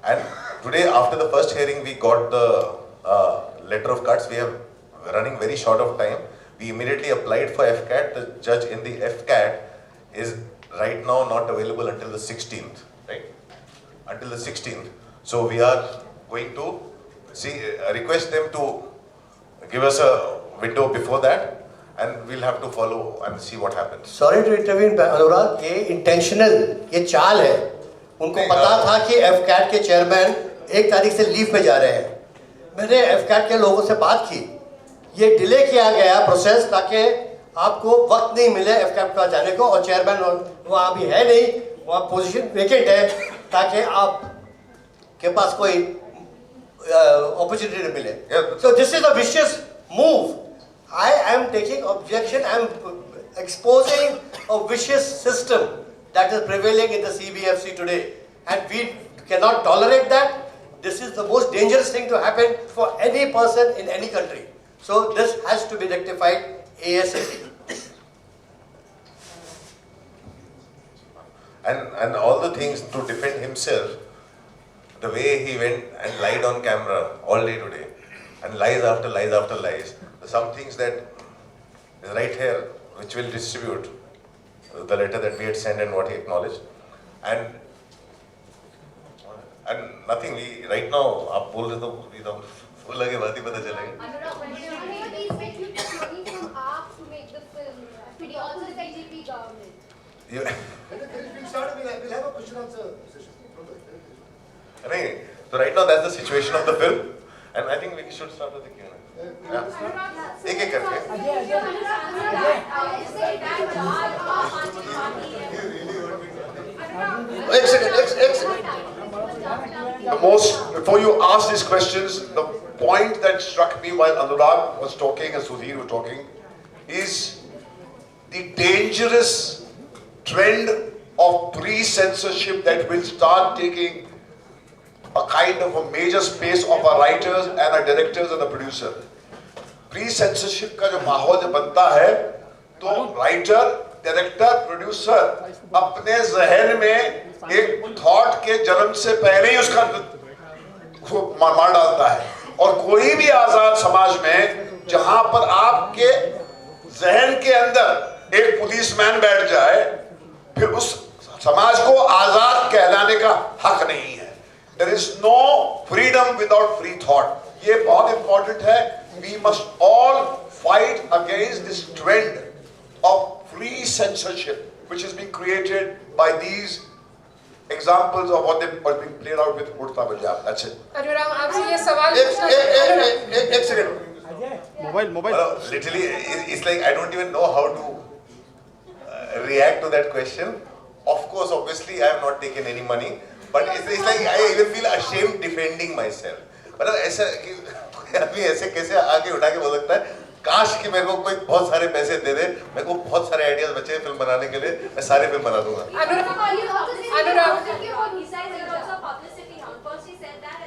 S12: And today after the first hearing we got the letter of cuts. We are running very short of time. We immediately applied for FCAT. The judge in the FCAT is right now not available until the 16th, right? Until the 16th. So we are going to request them to give us a window before that, and we'll have to follow and see what happens.
S16: Sorry to intervene, अनुराग, ये intentional, ये चाल है. उनको पता था कि FCAT के chairman 1 तारीख से लीव पे जा रहे हैं. मैंने FCAT के लोगों से बात की. ये डिले किया गया प्रोसेस ताकि आपको वक्त नहीं मिले FCAT का जाने को, और चेयरमैन वहाँ अभी है नहीं, वहाँ पोजीशन वेकेंट है, ताकि आप के पास कोई अपॉर्चुनिटी मिले. So this is a vicious move. I am taking objection. I am exposing a vicious system that is prevailing in the CBFC today, and we cannot tolerate that. This is the most dangerous thing to happen for any person in any country. So this has to be rectified ASAP.
S12: And all the things to defend himself, the way he went and lied on camera all day today, and lies after lies after lies. Some things that is right here, which will distribute the letter that we had sent and what he acknowledged, and nothing. We right now, आप बोल रहे तो एकदम फूल लगे बात ही पता चलेगा. You, so right now that's the situation of the film, and I think we should start with the Q&A. Yeah. एक करके.
S3: Before you ask these questions, the point that struck me while Anurag was talking and Sudhir was talking is the dangerous trend of pre-censorship that will start taking a kind of a major space of our writers and our directors and the producer. Pre-censorship का जो माहौल जब बनता है, तो writer, director, producer अपने जहन में एक thought के जन्म से पहले ही उसका मार डालता है. और कोई भी आजाद समाज में जहां पर आपके जहन के अंदर एक पुलिसमैन बैठ जाए, फिर उस समाज को आजाद कहलाने का हक नहीं है. There is no freedom without free thought. ये बहुत important है. We must all fight against this trend of free censorship, which is being created by these examples of what was being played out with Udta Punjab. That's it.
S5: अनुराग आपसे ये सवाल
S3: एक second.
S12: Mobile. Literally, it's like I don't even know how to react to that question. Of course, obviously, I have not taken any money, but it's like I even feel ashamed defending myself. मतलब ऐसा कि अभी ऐसे कैसे आगे उठा के बोल सकता है, काश कि मेरे को कोई बहुत सारे पैसे दे दे, मेरे को बहुत सारे आइडियाज बचे हैं फिल्म बनाने के लिए, मैं सारे फिल्म बना दूंगा.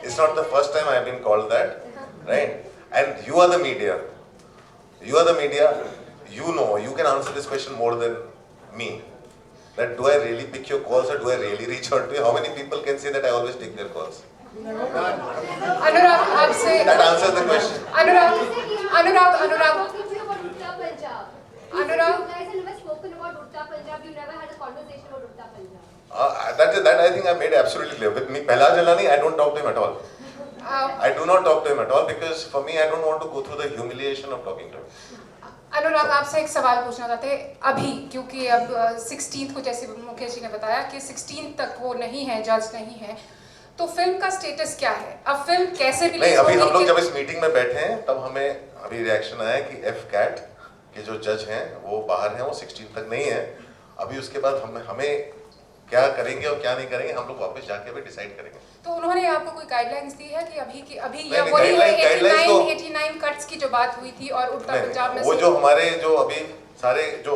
S12: It's not the first time I have been called that, right? And you are the media. You are the media. You know, you can answer this question more than me. That do I really pick your calls or do I really reach out to you? How many people can say that I always take their calls?
S5: अनुराग आपसे
S12: That answers the question.
S5: Anurag
S12: That I think I made absolutely clear. With me, Pehla Jalani, I don't talk to him at all. I do not talk to him at all because for me, I don't want to go through the humiliation of talking to him.
S5: अनुराग आपसे एक सवाल पूछना चाहते हैं अभी, क्योंकि अब 16th को जैसे मुकेश जी ने बताया कि 16th तक वो नहीं है, जज नहीं है, तो फिल्म का स्टेटस क्या है? अब फिल्म कैसे रिलीज
S12: नहीं, अभी हम लोग जब इस मीटिंग में बैठे हैं तब हमें अभी रिएक्शन आया कि FCAT के जो जज हैं वो बाहर हैं, वो 16 तक नहीं है. अभी उसके बाद हमें क्या करेंगे और क्या नहीं करेंगे हम लोग वापस जाके भी डिसाइड करेंगे.
S5: तो उन्होंने आपको कोई गाइडलाइंस दी है कि अभी या वही है 89 कट्स की जो बात हुई थी और उड़ता पंजाब में
S12: वो जो हमारे जो अभी सारे जो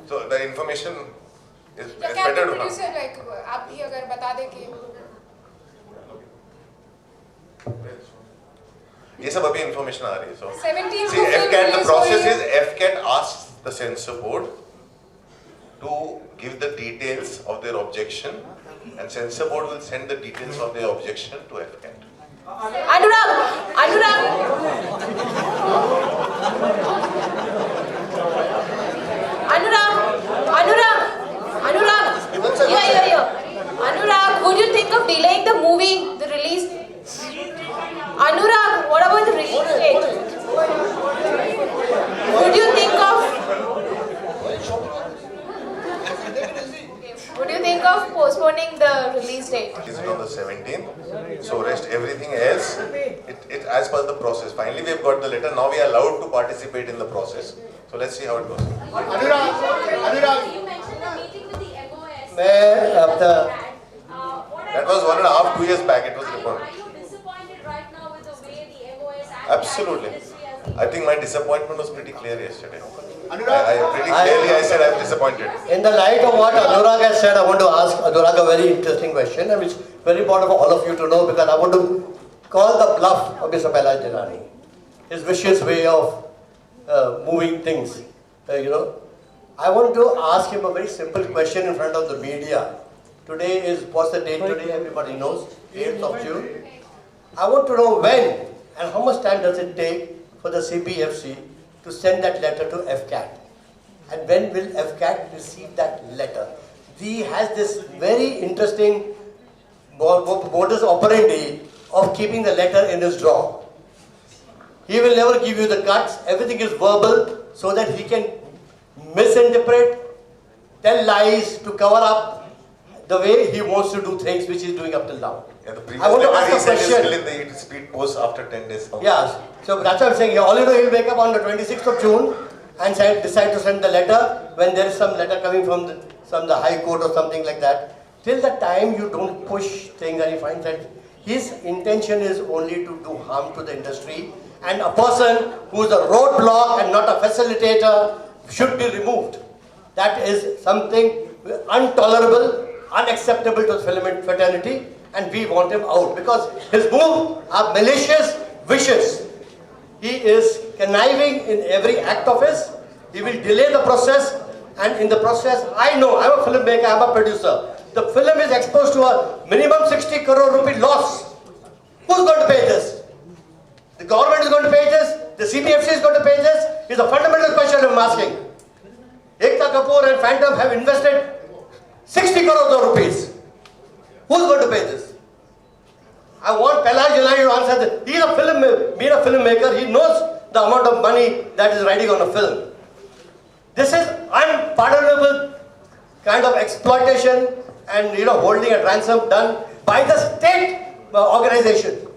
S12: so the information is better to
S5: producer like आप भी अगर बता दें कि
S12: ये सब अभी information आ रही है. So
S5: 17
S12: see, FCAT, the process is FCAT asks the censor board to give the details of their objection and censor board will send the details of their objection to FCAT.
S5: Anurag
S17: Anurag, would you think of delaying the movie, the release? Anurag, what about the release date? Would you think of postponing the release date?
S12: Is it on the 17th? So rest everything else, it as per the process. Finally we have got the letter, now we are allowed to participate in the process. So let's see how it goes.
S2: Anurag.
S5: You mentioned the meeting with the MOS.
S12: That was 1.5-2 years back, it was reported.
S5: Are you disappointed right now with the way the MOS
S12: Absolutely.
S5: industry as
S12: I think my disappointment was pretty clear yesterday. I pretty clearly I said I'm disappointed.
S16: In the light of what Anurag has said, I want to ask Anurag a very interesting question, and it's very important for all of you to know, because I want to call the bluff of Mr. Pailaj Dilani. His vicious way of moving things, I want to ask him a very simple question in front of the media. Today is, what's the date today? Everybody knows, 8th of June. I want to know when and how much time does it take for the CPFC to send that letter to FCAT? And when will FCAT receive that letter? He has this very interesting modus operandi of keeping the letter in his drawer. He will never give you the cuts, everything is verbal, so that he can misinterpret, tell lies to cover up the way he wants to do things, which he's doing up till now.
S12: Yeah, the previous
S16: I want to ask
S12: he
S16: a
S12: said
S16: question.
S12: is still in the speed post after 10 days.
S16: Yes, so that's what I'm saying. All you know, he'll wake up on the 26th of June and decide to send the letter when there is some letter coming from the High Court or something like that. Till the time you don't push things and he finds that his intention is only to do harm to the industry, and a person who is a roadblock and not a facilitator should be removed. That is something intolerable, unacceptable to the film fraternity, and we want him out because his moves are malicious, vicious. He is conniving in every act of his. He will delay the process, and in the process, I know, I'm a filmmaker, I'm a producer. The film is exposed to a minimum 60 crore rupee loss. Who's going to pay this? The government is going to pay this? The CPFC is going to pay this? It's a fundamental question I'm asking. Ekta Kapoor and Phantom have invested 60 crores of rupees. Who's going to pay this? I want Pailaj Dilani to answer this. He's a filmmaker. He knows the amount of money that is riding on a film. This is unpardonable kind of exploitation and holding at ransom done by the state organization.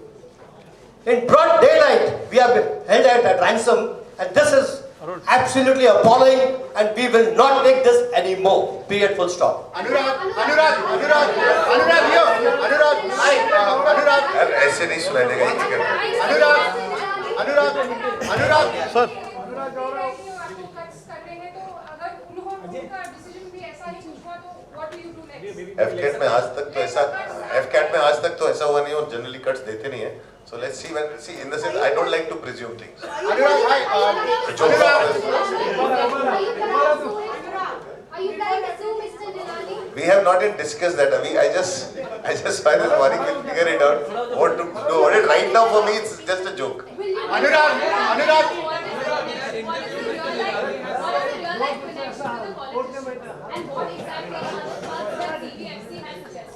S16: In broad daylight, we are held at ransom, and this is absolutely appalling, and we will not take this anymore. Period. Full stop.
S2: Anurag,
S12: ऐसे नहीं सुनाई देगा एक second
S2: Anurag, sir.
S12: FCAT में आज तक तो ऐसा हुआ नहीं और जनरली कट्स देते नहीं है. So let's see in the sense I don't like to presume things. We have not yet discussed that. I just find that Manik will figure it out what to do. Right now for me it's just a joke.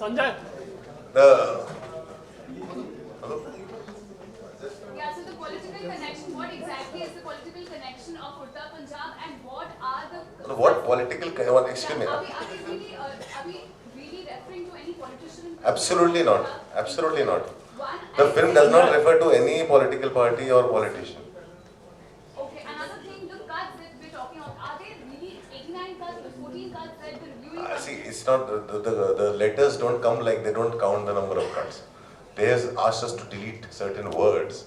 S17: Sanjay. Yeah, so the political connection, what exactly is the political connection of Kurta Punjab and what are the...
S12: What political, excuse me.
S17: Are we really referring to any politician?
S12: Absolutely not. Absolutely not. The film does not refer to any political party or politician.
S17: Okay, another thing, the cuts that we're talking about, are they really 89 cuts or 14 cuts that the reviewing...
S12: See, it's not, the letters don't come like they don't count the number of cuts. They have asked us to delete certain words.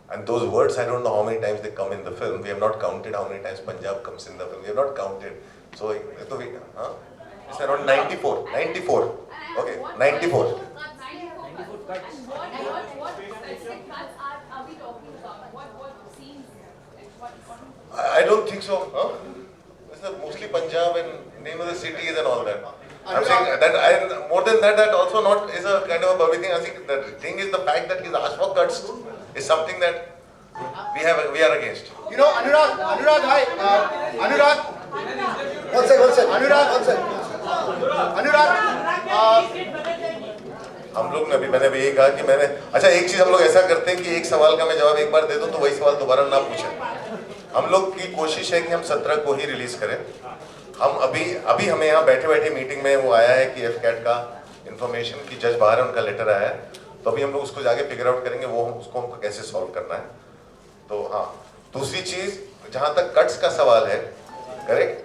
S12: And those words, I don't know how many times they come in the film. We have not counted how many times Punjab comes in the film. We have not counted. So, it's around 94. 94. Okay, 94.
S17: What specific cuts are we talking about? What scenes?
S12: I don't think so. It's mostly Punjab and name of the cities and all that. I'm saying that more than that also not is a kind of a public thing. I think the thing is the fact that he's asked for cuts is something that we are against.
S2: Anurag, hi. Anurag. One sec. Anurag.
S12: हम लोग ने भी मैंने भी यही कहा कि अच्छा एक चीज हम लोग ऐसा करते हैं कि एक सवाल का मैं जवाब एक बार दे दूं तो वही सवाल दोबारा ना पूछें. हम लोग की कोशिश है कि हम 17 को ही रिलीज करें. हम अभी हमें यहाँ बैठे मीटिंग में वो आया है कि FCAT का इंफॉर्मेशन की जज बाहर है, उनका लेटर आया है, तो अभी हम लोग उसको जाके फिगर आउट करेंगे वो उसको हमको कैसे सॉल्व करना है. तो हाँ, दूसरी चीज जहाँ तक कट्स का सवाल है, करेक्ट,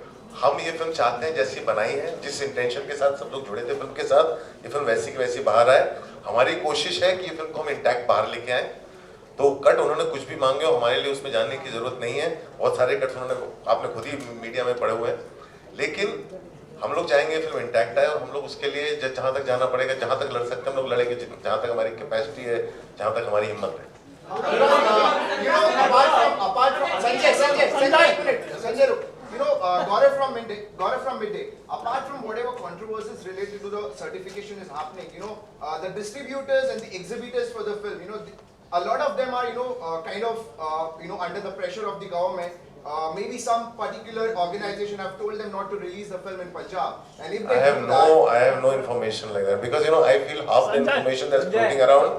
S12: हम ये फिल्म चाहते हैं जैसी बनाई है, जिस इंटेंशन के साथ सब लोग जुड़े थे फिल्म के साथ, ये फिल्म वैसी की वैसी बाहर आए. हमारी कोशिश है कि ये फिल्म को हम इंटैक्ट बाहर लेके आए. तो कट उन्होंने कुछ भी मांगे हो, हमारे लिए उसमें जानने की जरूरत नहीं है। बहुत सारे कट्स उन्होंने, आपने खुद ही मीडिया में पढ़े हुए हैं, लेकिन हम लोग चाहेंगे फिल्म इंटैक्ट है, और हम लोग उसके लिए जहाँ तक जाना पड़ेगा, जहाँ तक लड़ सकते हैं हम लोग लड़ेंगे, जहाँ तक हमारी कैपेसिटी है, जहाँ तक हमारी हिम्मत है।
S18: Gaurav from Midday, apart from whatever controversies related to the certification is happening, the distributors and the exhibitors for the film, a lot of them are, kind of, under the pressure of the government. Maybe some particular organization have told them not to release the film in Punjab. And if they
S12: I have no information like that, because I feel half the information that's floating around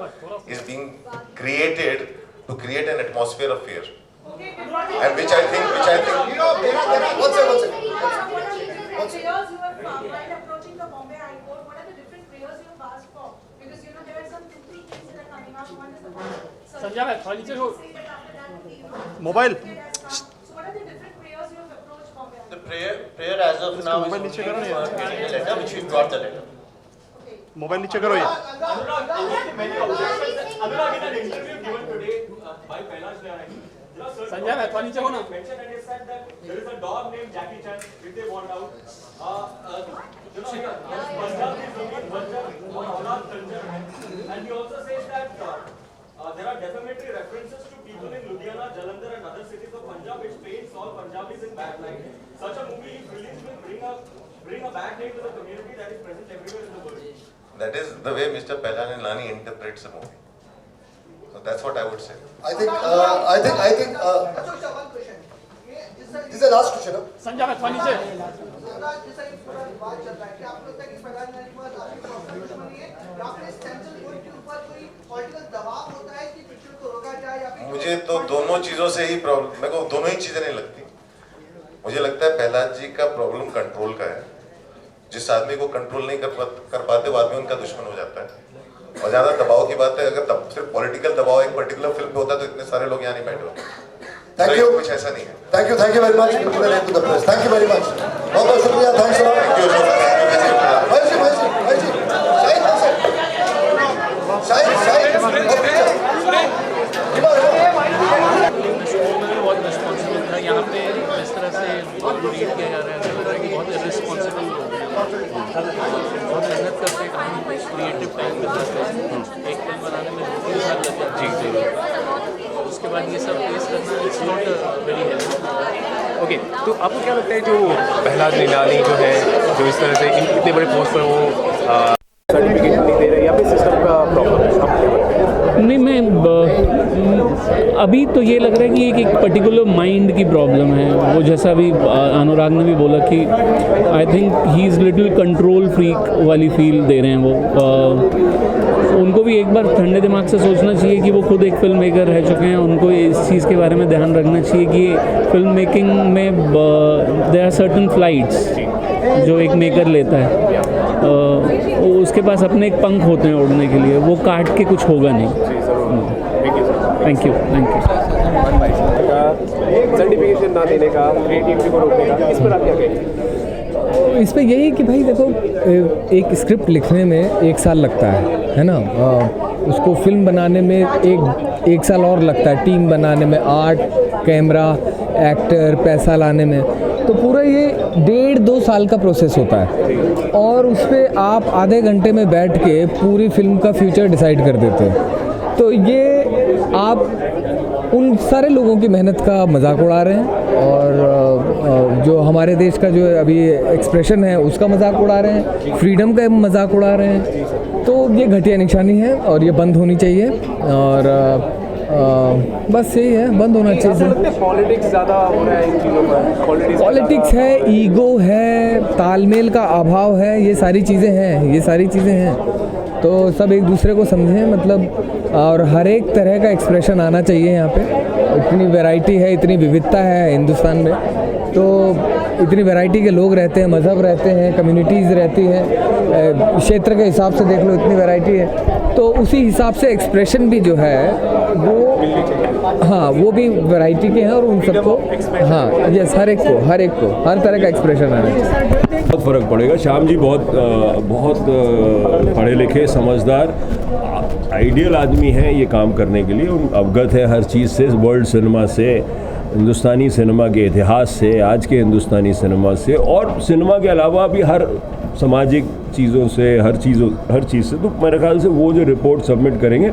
S12: is being created to create an atmosphere of fear. And which I think,
S18: one second.
S17: Prayers you have while approaching the Bombay High Court, what are the different prayers you have asked for? Because there are some 2-3 things that are coming up. One is the
S1: Mobile.
S17: So what are the different prayers you have approached Bombay?
S19: The prayer as of now is only for getting a letter, which we got the letter.
S1: Mobile नीचे करो ये।
S20: Sanjay, मैं नीचे हो ना। Mentioned and he said that there is a dog named Jackie Chan which they want out. Punjab is looking Punjab और औलाद Tanjore है. And he also says that there are defamatory references to people in Ludhiana, Jalandhar and other cities of Punjab which paints all Punjabis in bad light. Such a movie if released will bring a bad name to the community that is present everywhere in the world.
S12: That is the way Mr. Pellanilani interprets a movie. So that's what I would say.
S2: I think. This is the last question.
S20: Sanjay, मैं नीचे।
S12: मुझे तो दोनों चीजों से ही problem, मेरे को दोनों ही चीजें नहीं लगती। मुझे लगता है प्रहलाद जी का प्रॉब्लम कंट्रोल का है। जिस आदमी को कंट्रोल नहीं कर पाते वो आदमी उनका दुश्मन हो जाता है। और ज्यादा दबाव की बात है, अगर सिर्फ पॉलिटिकल दबाव एक पर्टिकुलर फिल्म पे होता है तो इतने सारे लोग यहाँ नहीं बैठे होते।
S2: Thank you.
S12: कुछ ऐसा नहीं है।
S2: Thank you very much. Thank you very much. बहुत बहुत शुक्रिया। Thanks a lot. Thank you.
S6: बहुत रिस्पॉन्सिबल था यहाँ पे, इस तरह से रीड किया जा रहा है, ऐसा लग रहा है कि बहुत रिस्पॉन्सिबल लोग हैं, बहुत मेहनत करते हैं, क्रिएटिव टाइम पे करते हैं। एक फिल्म बनाने में 2-3 साल लगते हैं। जी। उसके बाद ये सब फेस करना it's not very helpful.
S21: Okay, तो आपको क्या लगता है जो प्रहलाद निलानी जो है, जो इस तरह से इतने बड़े पोस्ट पर वो सर्टिफिकेट नहीं दे रहे, या फिर सिस्टम का प्रॉब्लम?
S22: नहीं, मैं अभी तो ये लग रहा है कि एक पर्टिकुलर माइंड की प्रॉब्लम है। वो जैसा अभी अनुराग ने भी बोला कि I think he is little control freak वाली फील दे रहे हैं वो। उनको भी एक बार ठंडे दिमाग से सोचना चाहिए कि वो खुद एक फिल्म मेकर रह चुके हैं। उनको इस चीज़ के बारे में ध्यान रखना चाहिए कि फिल्म मेकिंग में देयर आर सर्टन फ्लाइट्स जो एक मेकर लेता है, उसके पास अपने एक पंख होते हैं उड़ने के लिए, वो काट के कुछ होगा नहीं। Thank you.
S21: सर्टिफिकेशन ना देने का, क्रिएटिविटी को रोकने का, इस पर आप क्या कहेंगे?
S23: इस पर यही कि भाई देखो, एक स्क्रिप्ट लिखने में 1 साल लगता है ना, उसको फिल्म बनाने में एक साल और लगता है, टीम बनाने में, आर्ट, कैमरा, एक्टर, पैसा लाने में, तो पूरा ये 1.5-2 साल का प्रोसेस होता है। और उस पर आप आधे घंटे में बैठ के पूरी फिल्म का फ्यूचर डिसाइड कर देते हैं। तो ये आप उन सारे लोगों की मेहनत का मजाक उड़ा रहे हैं, और जो हमारे देश का जो अभी एक्सप्रेशन है उसका मजाक उड़ा रहे हैं, फ्रीडम का मजाक उड़ा रहे हैं। तो ये घटिया निशानी है और ये बंद होनी चाहिए, और बस यही है, बंद होना चाहिए।
S21: पॉलिटिक्स ज़्यादा हो रहा है इन चीज़ों पर,
S23: पॉलिटिक्स है, ईगो है, तालमेल का अभाव है, ये सारी चीज़ें हैं, तो सब एक दूसरे को समझें, मतलब, और हर एक तरह का एक्सप्रेशन आना चाहिए यहाँ पे। इतनी वैरायटी है, इतनी विविधता है हिंदुस्तान में, तो इतनी वैरायटी के लोग रहते हैं, मज़हब रहते हैं, कम्युनिटीज़ रहती हैं, क्षेत्र के हिसाब से देख लो, इतनी वैरायटी है, तो उसी हिसाब से एक्सप्रेशन भी जो है वो, हाँ, वो भी वैरायटी के हैं, और उन सबको, हाँ, यस, हर एक को हर तरह का एक्सप्रेशन आना चाहिए।
S9: बहुत फ़र्क पड़ेगा। श्याम जी बहुत पढ़े लिखे, समझदार, आइडियल आदमी हैं ये काम करने के लिए, उन अवगत है हर चीज़ से, वर्ल्ड सिनेमा से, हिंदुस्तानी सिनेमा के इतिहास से, आज के हिंदुस्तानी सिनेमा से, और सिनेमा के अलावा भी हर सामाजिक चीज़ों से, हर चीज़ से। तो मेरे ख्याल से वो जो रिपोर्ट सबमिट करेंगे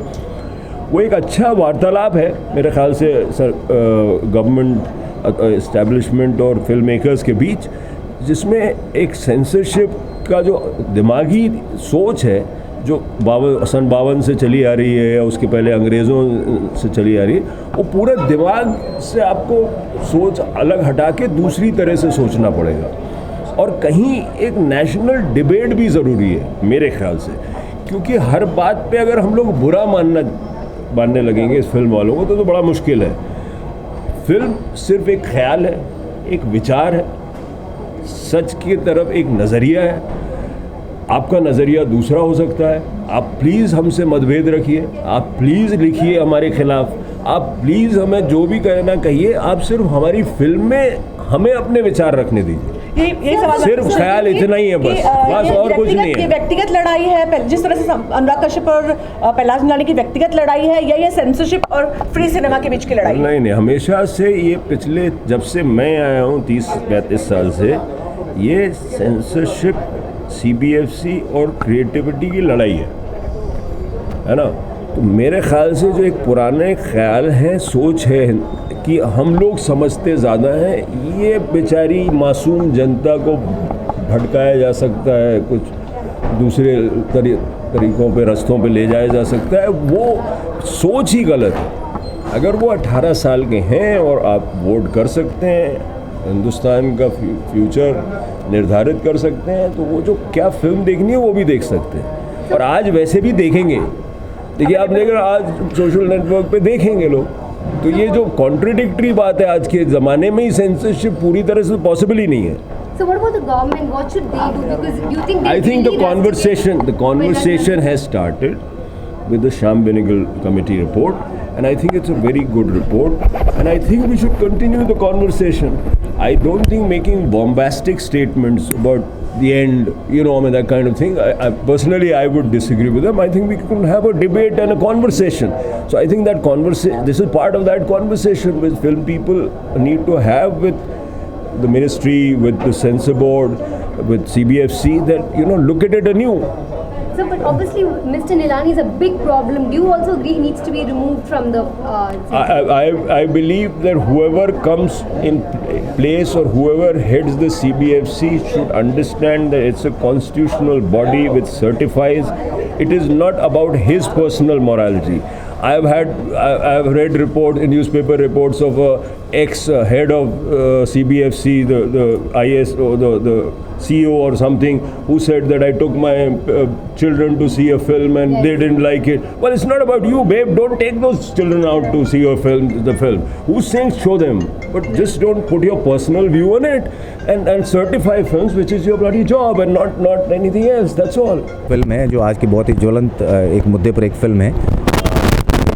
S9: वो एक अच्छा वार्तालाप है मेरे ख्याल से गवर्नमेंट, इस्टेब्लिशमेंट और फिल्म मेकर्स के बीच, जिसमें एक सेंसरशिप का जो दिमागी सोच है जो सन 52 से चली आ रही है या उसके पहले अंग्रेज़ों से चली आ रही है, वो पूरे दिमाग से आपको सोच अलग हटा के दूसरी तरह से सोचना पड़ेगा। और कहीं एक नेशनल डिबेट भी ज़रूरी है मेरे ख्याल से, क्योंकि हर बात पे अगर हम लोग बुरा मानने लगेंगे इस फिल्म वालों को तो बड़ा मुश्किल है। फिल्म सिर्फ एक ख्याल है, एक विचार है, सच की तरफ एक नज़रिया है। आपका नज़रिया दूसरा हो सकता है। आप प्लीज़ हमसे मतभेद रखिए, आप प्लीज़ लिखिए हमारे खिलाफ, आप प्लीज़ हमें जो भी कहना कहिए, आप सिर्फ हमारी फिल्म में हमें अपने विचार रखने दीजिए।
S4: ये सवाल
S9: सिर्फ ख्याल इतना ही है, बस और कुछ नहीं है।
S4: ये व्यक्तिगत लड़ाई है, जिस तरह से अनुराग कश्यप और पहलाज निलानी की व्यक्तिगत लड़ाई है, या ये सेंसरशिप और फ्री सिनेमा के बीच की लड़ाई है?
S9: नहीं, हमेशा से ये पिछले जब से मैं आया हूँ 30-35 साल से, ये सेंसरशिप, CBFC और क्रिएटिविटी की लड़ाई है ना। तो मेरे ख्याल से जो एक पुराने ख्याल हैं, सोच है कि हम लोग समझते ज़्यादा हैं, ये बेचारी मासूम जनता को भटकाया जा सकता है, कुछ दूसरे तरीक़ों पे, रास्तों पे ले जाया जा सकता है, वो सोच ही गलत है। अगर वो 18 साल के हैं और आप वोट कर सकते हैं, हिंदुस्तान का फ्यूचर निर्धारित कर सकते हैं, तो वो जो क्या फिल्म देखनी है वो भी देख सकते हैं। और आज वैसे भी देखेंगे, देखिए आप देखें आज सोशल नेटवर्क पे देखेंगे लोग, तो ये जो कॉन्ट्रडिक्टरी बात है आज के ज़माने में ही सेंसरशिप पूरी तरह से पॉसिबल ही नहीं है।
S7: So what about the government? What should they do? Because you think they
S9: I think the
S7: really
S9: conversation has started with the Shyam Benegal committee report, and I think it's a very good report, and I think we should continue the conversation. I don't think making bombastic statements about the end, you know, I mean, that kind of thing, personally I would disagree with them. I think we can have a debate and a conversation. So I think that this is part of that conversation which film people need to have with the ministry, with the censor board, with CBFC, that, you know, look at it anew.
S7: So, but obviously Mr. Nilani is a big problem. Do you also agree he needs to be removed from the
S9: I believe that whoever comes in place or whoever heads the CBFC should understand that it's a constitutional body which certifies. It is not about his personal morality. I have read newspaper reports of ex-head of CBFC, the IS or the CEO or something, who said that I took my children to see a film and they didn't like it. Well, it's not about you, babe. Don't take those children out to see the film. Who's saying show them? But just don't put your personal view on it and certify films, which is your bloody job, and not anything else. That's all.
S13: Film है जो आज की बहुत ही ज्वलंत एक मुद्दे पर एक फिल्म है।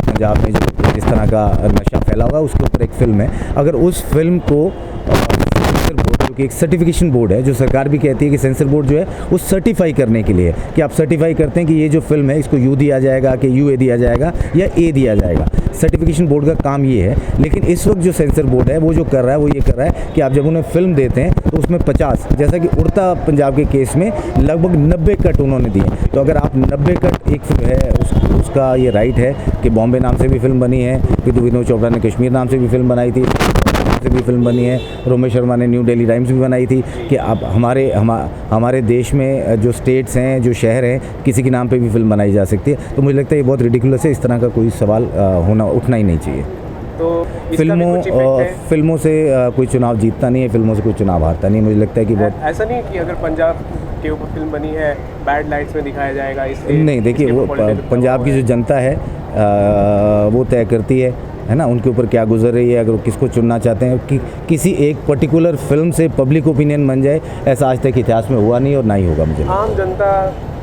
S13: पंजाब में जो जिस तरह का नशा फैला हुआ है उसके ऊपर एक फिल्म है। अगर उस फिल्म को सेंसर बोर्ड, जो कि एक सर्टिफिकेशन बोर्ड है, जो सरकार भी कहती है कि सेंसर बोर्ड जो है वो सर्टिफाई करने के लिए, कि आप सर्टिफाई करते हैं कि ये जो फिल्म है इसको यू दिया जाएगा, कि यूए दिया जाएगा या ए दिया जाएगा। सर्टिफिकेशन बोर्ड का काम ये है। लेकिन इस वक्त जो सेंसर बोर्ड है वो जो कर रहा है वो ये कर रहा है कि आप जब उन्हें फिल्म देते हैं तो उसमें 50, जैसा कि उड़ता पंजाब के केस में लगभग 90 कट उन्होंने दिए। तो अगर आप 90 कट एक फिल्म है उसका ये राइट है कि बॉम्बे नाम से भी फिल्म बनी है, फिर विनोद चोपड़ा ने कश्मीर नाम से भी फिल्म बनाई थी, से भी फिल्म बनी है, रोमेश शर्मा ने न्यू दिल्ली टाइम्स भी बनाई थी, कि अब हमारे देश में जो स्टेट्स हैं, जो शहर हैं, किसी के नाम पे भी फिल्म बनाई जा सकती है। तो मुझे लगता है ये बहुत रिडिकुलस है, इस तरह का कोई सवाल उठना ही नहीं चाहिए।
S21: तो
S13: फिल्मों से कोई चुनाव जीतता नहीं है, फिल्मों से कोई चुनाव हारता नहीं है। मुझे लगता है कि बहुत
S21: ऐसा नहीं कि अगर पंजाब के ऊपर फिल्म बनी है बैड लाइट्स में दिखाया जाएगा, इसलिए
S13: नहीं। देखिए वो पंजाब की जो जनता है वो तय करती है ना, उनके ऊपर क्या गुजर रही है। अगर किसको चुनना चाहते हैं कि किसी एक पर्टिकुलर फिल्म से पब्लिक ओपिनियन बन जाए, ऐसा आज तक इतिहास में हुआ नहीं और ना ही होगा। मुझे
S21: आम जनता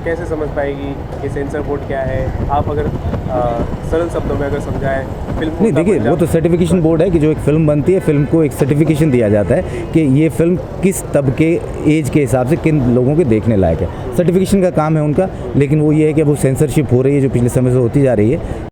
S21: कैसे समझ पाएगी कि सेंसर बोर्ड क्या है? आप अगर सरल शब्दों में अगर समझाएं फिल्म
S8: नहीं, देखिए वो तो सर्टिफिकेशन बोर्ड है कि जो एक फ़िल्म बनती है, फिल्म को एक सर्टिफिकेशन दिया जाता है कि ये फ़िल्म किस तबके एज के हिसाब से किन लोगों के देखने लायक है। सर्टिफिकेशन का काम है उनका, लेकिन वो ये है कि अब वो सेंसरशिप हो रही है जो पिछले समय से होती जा रही है।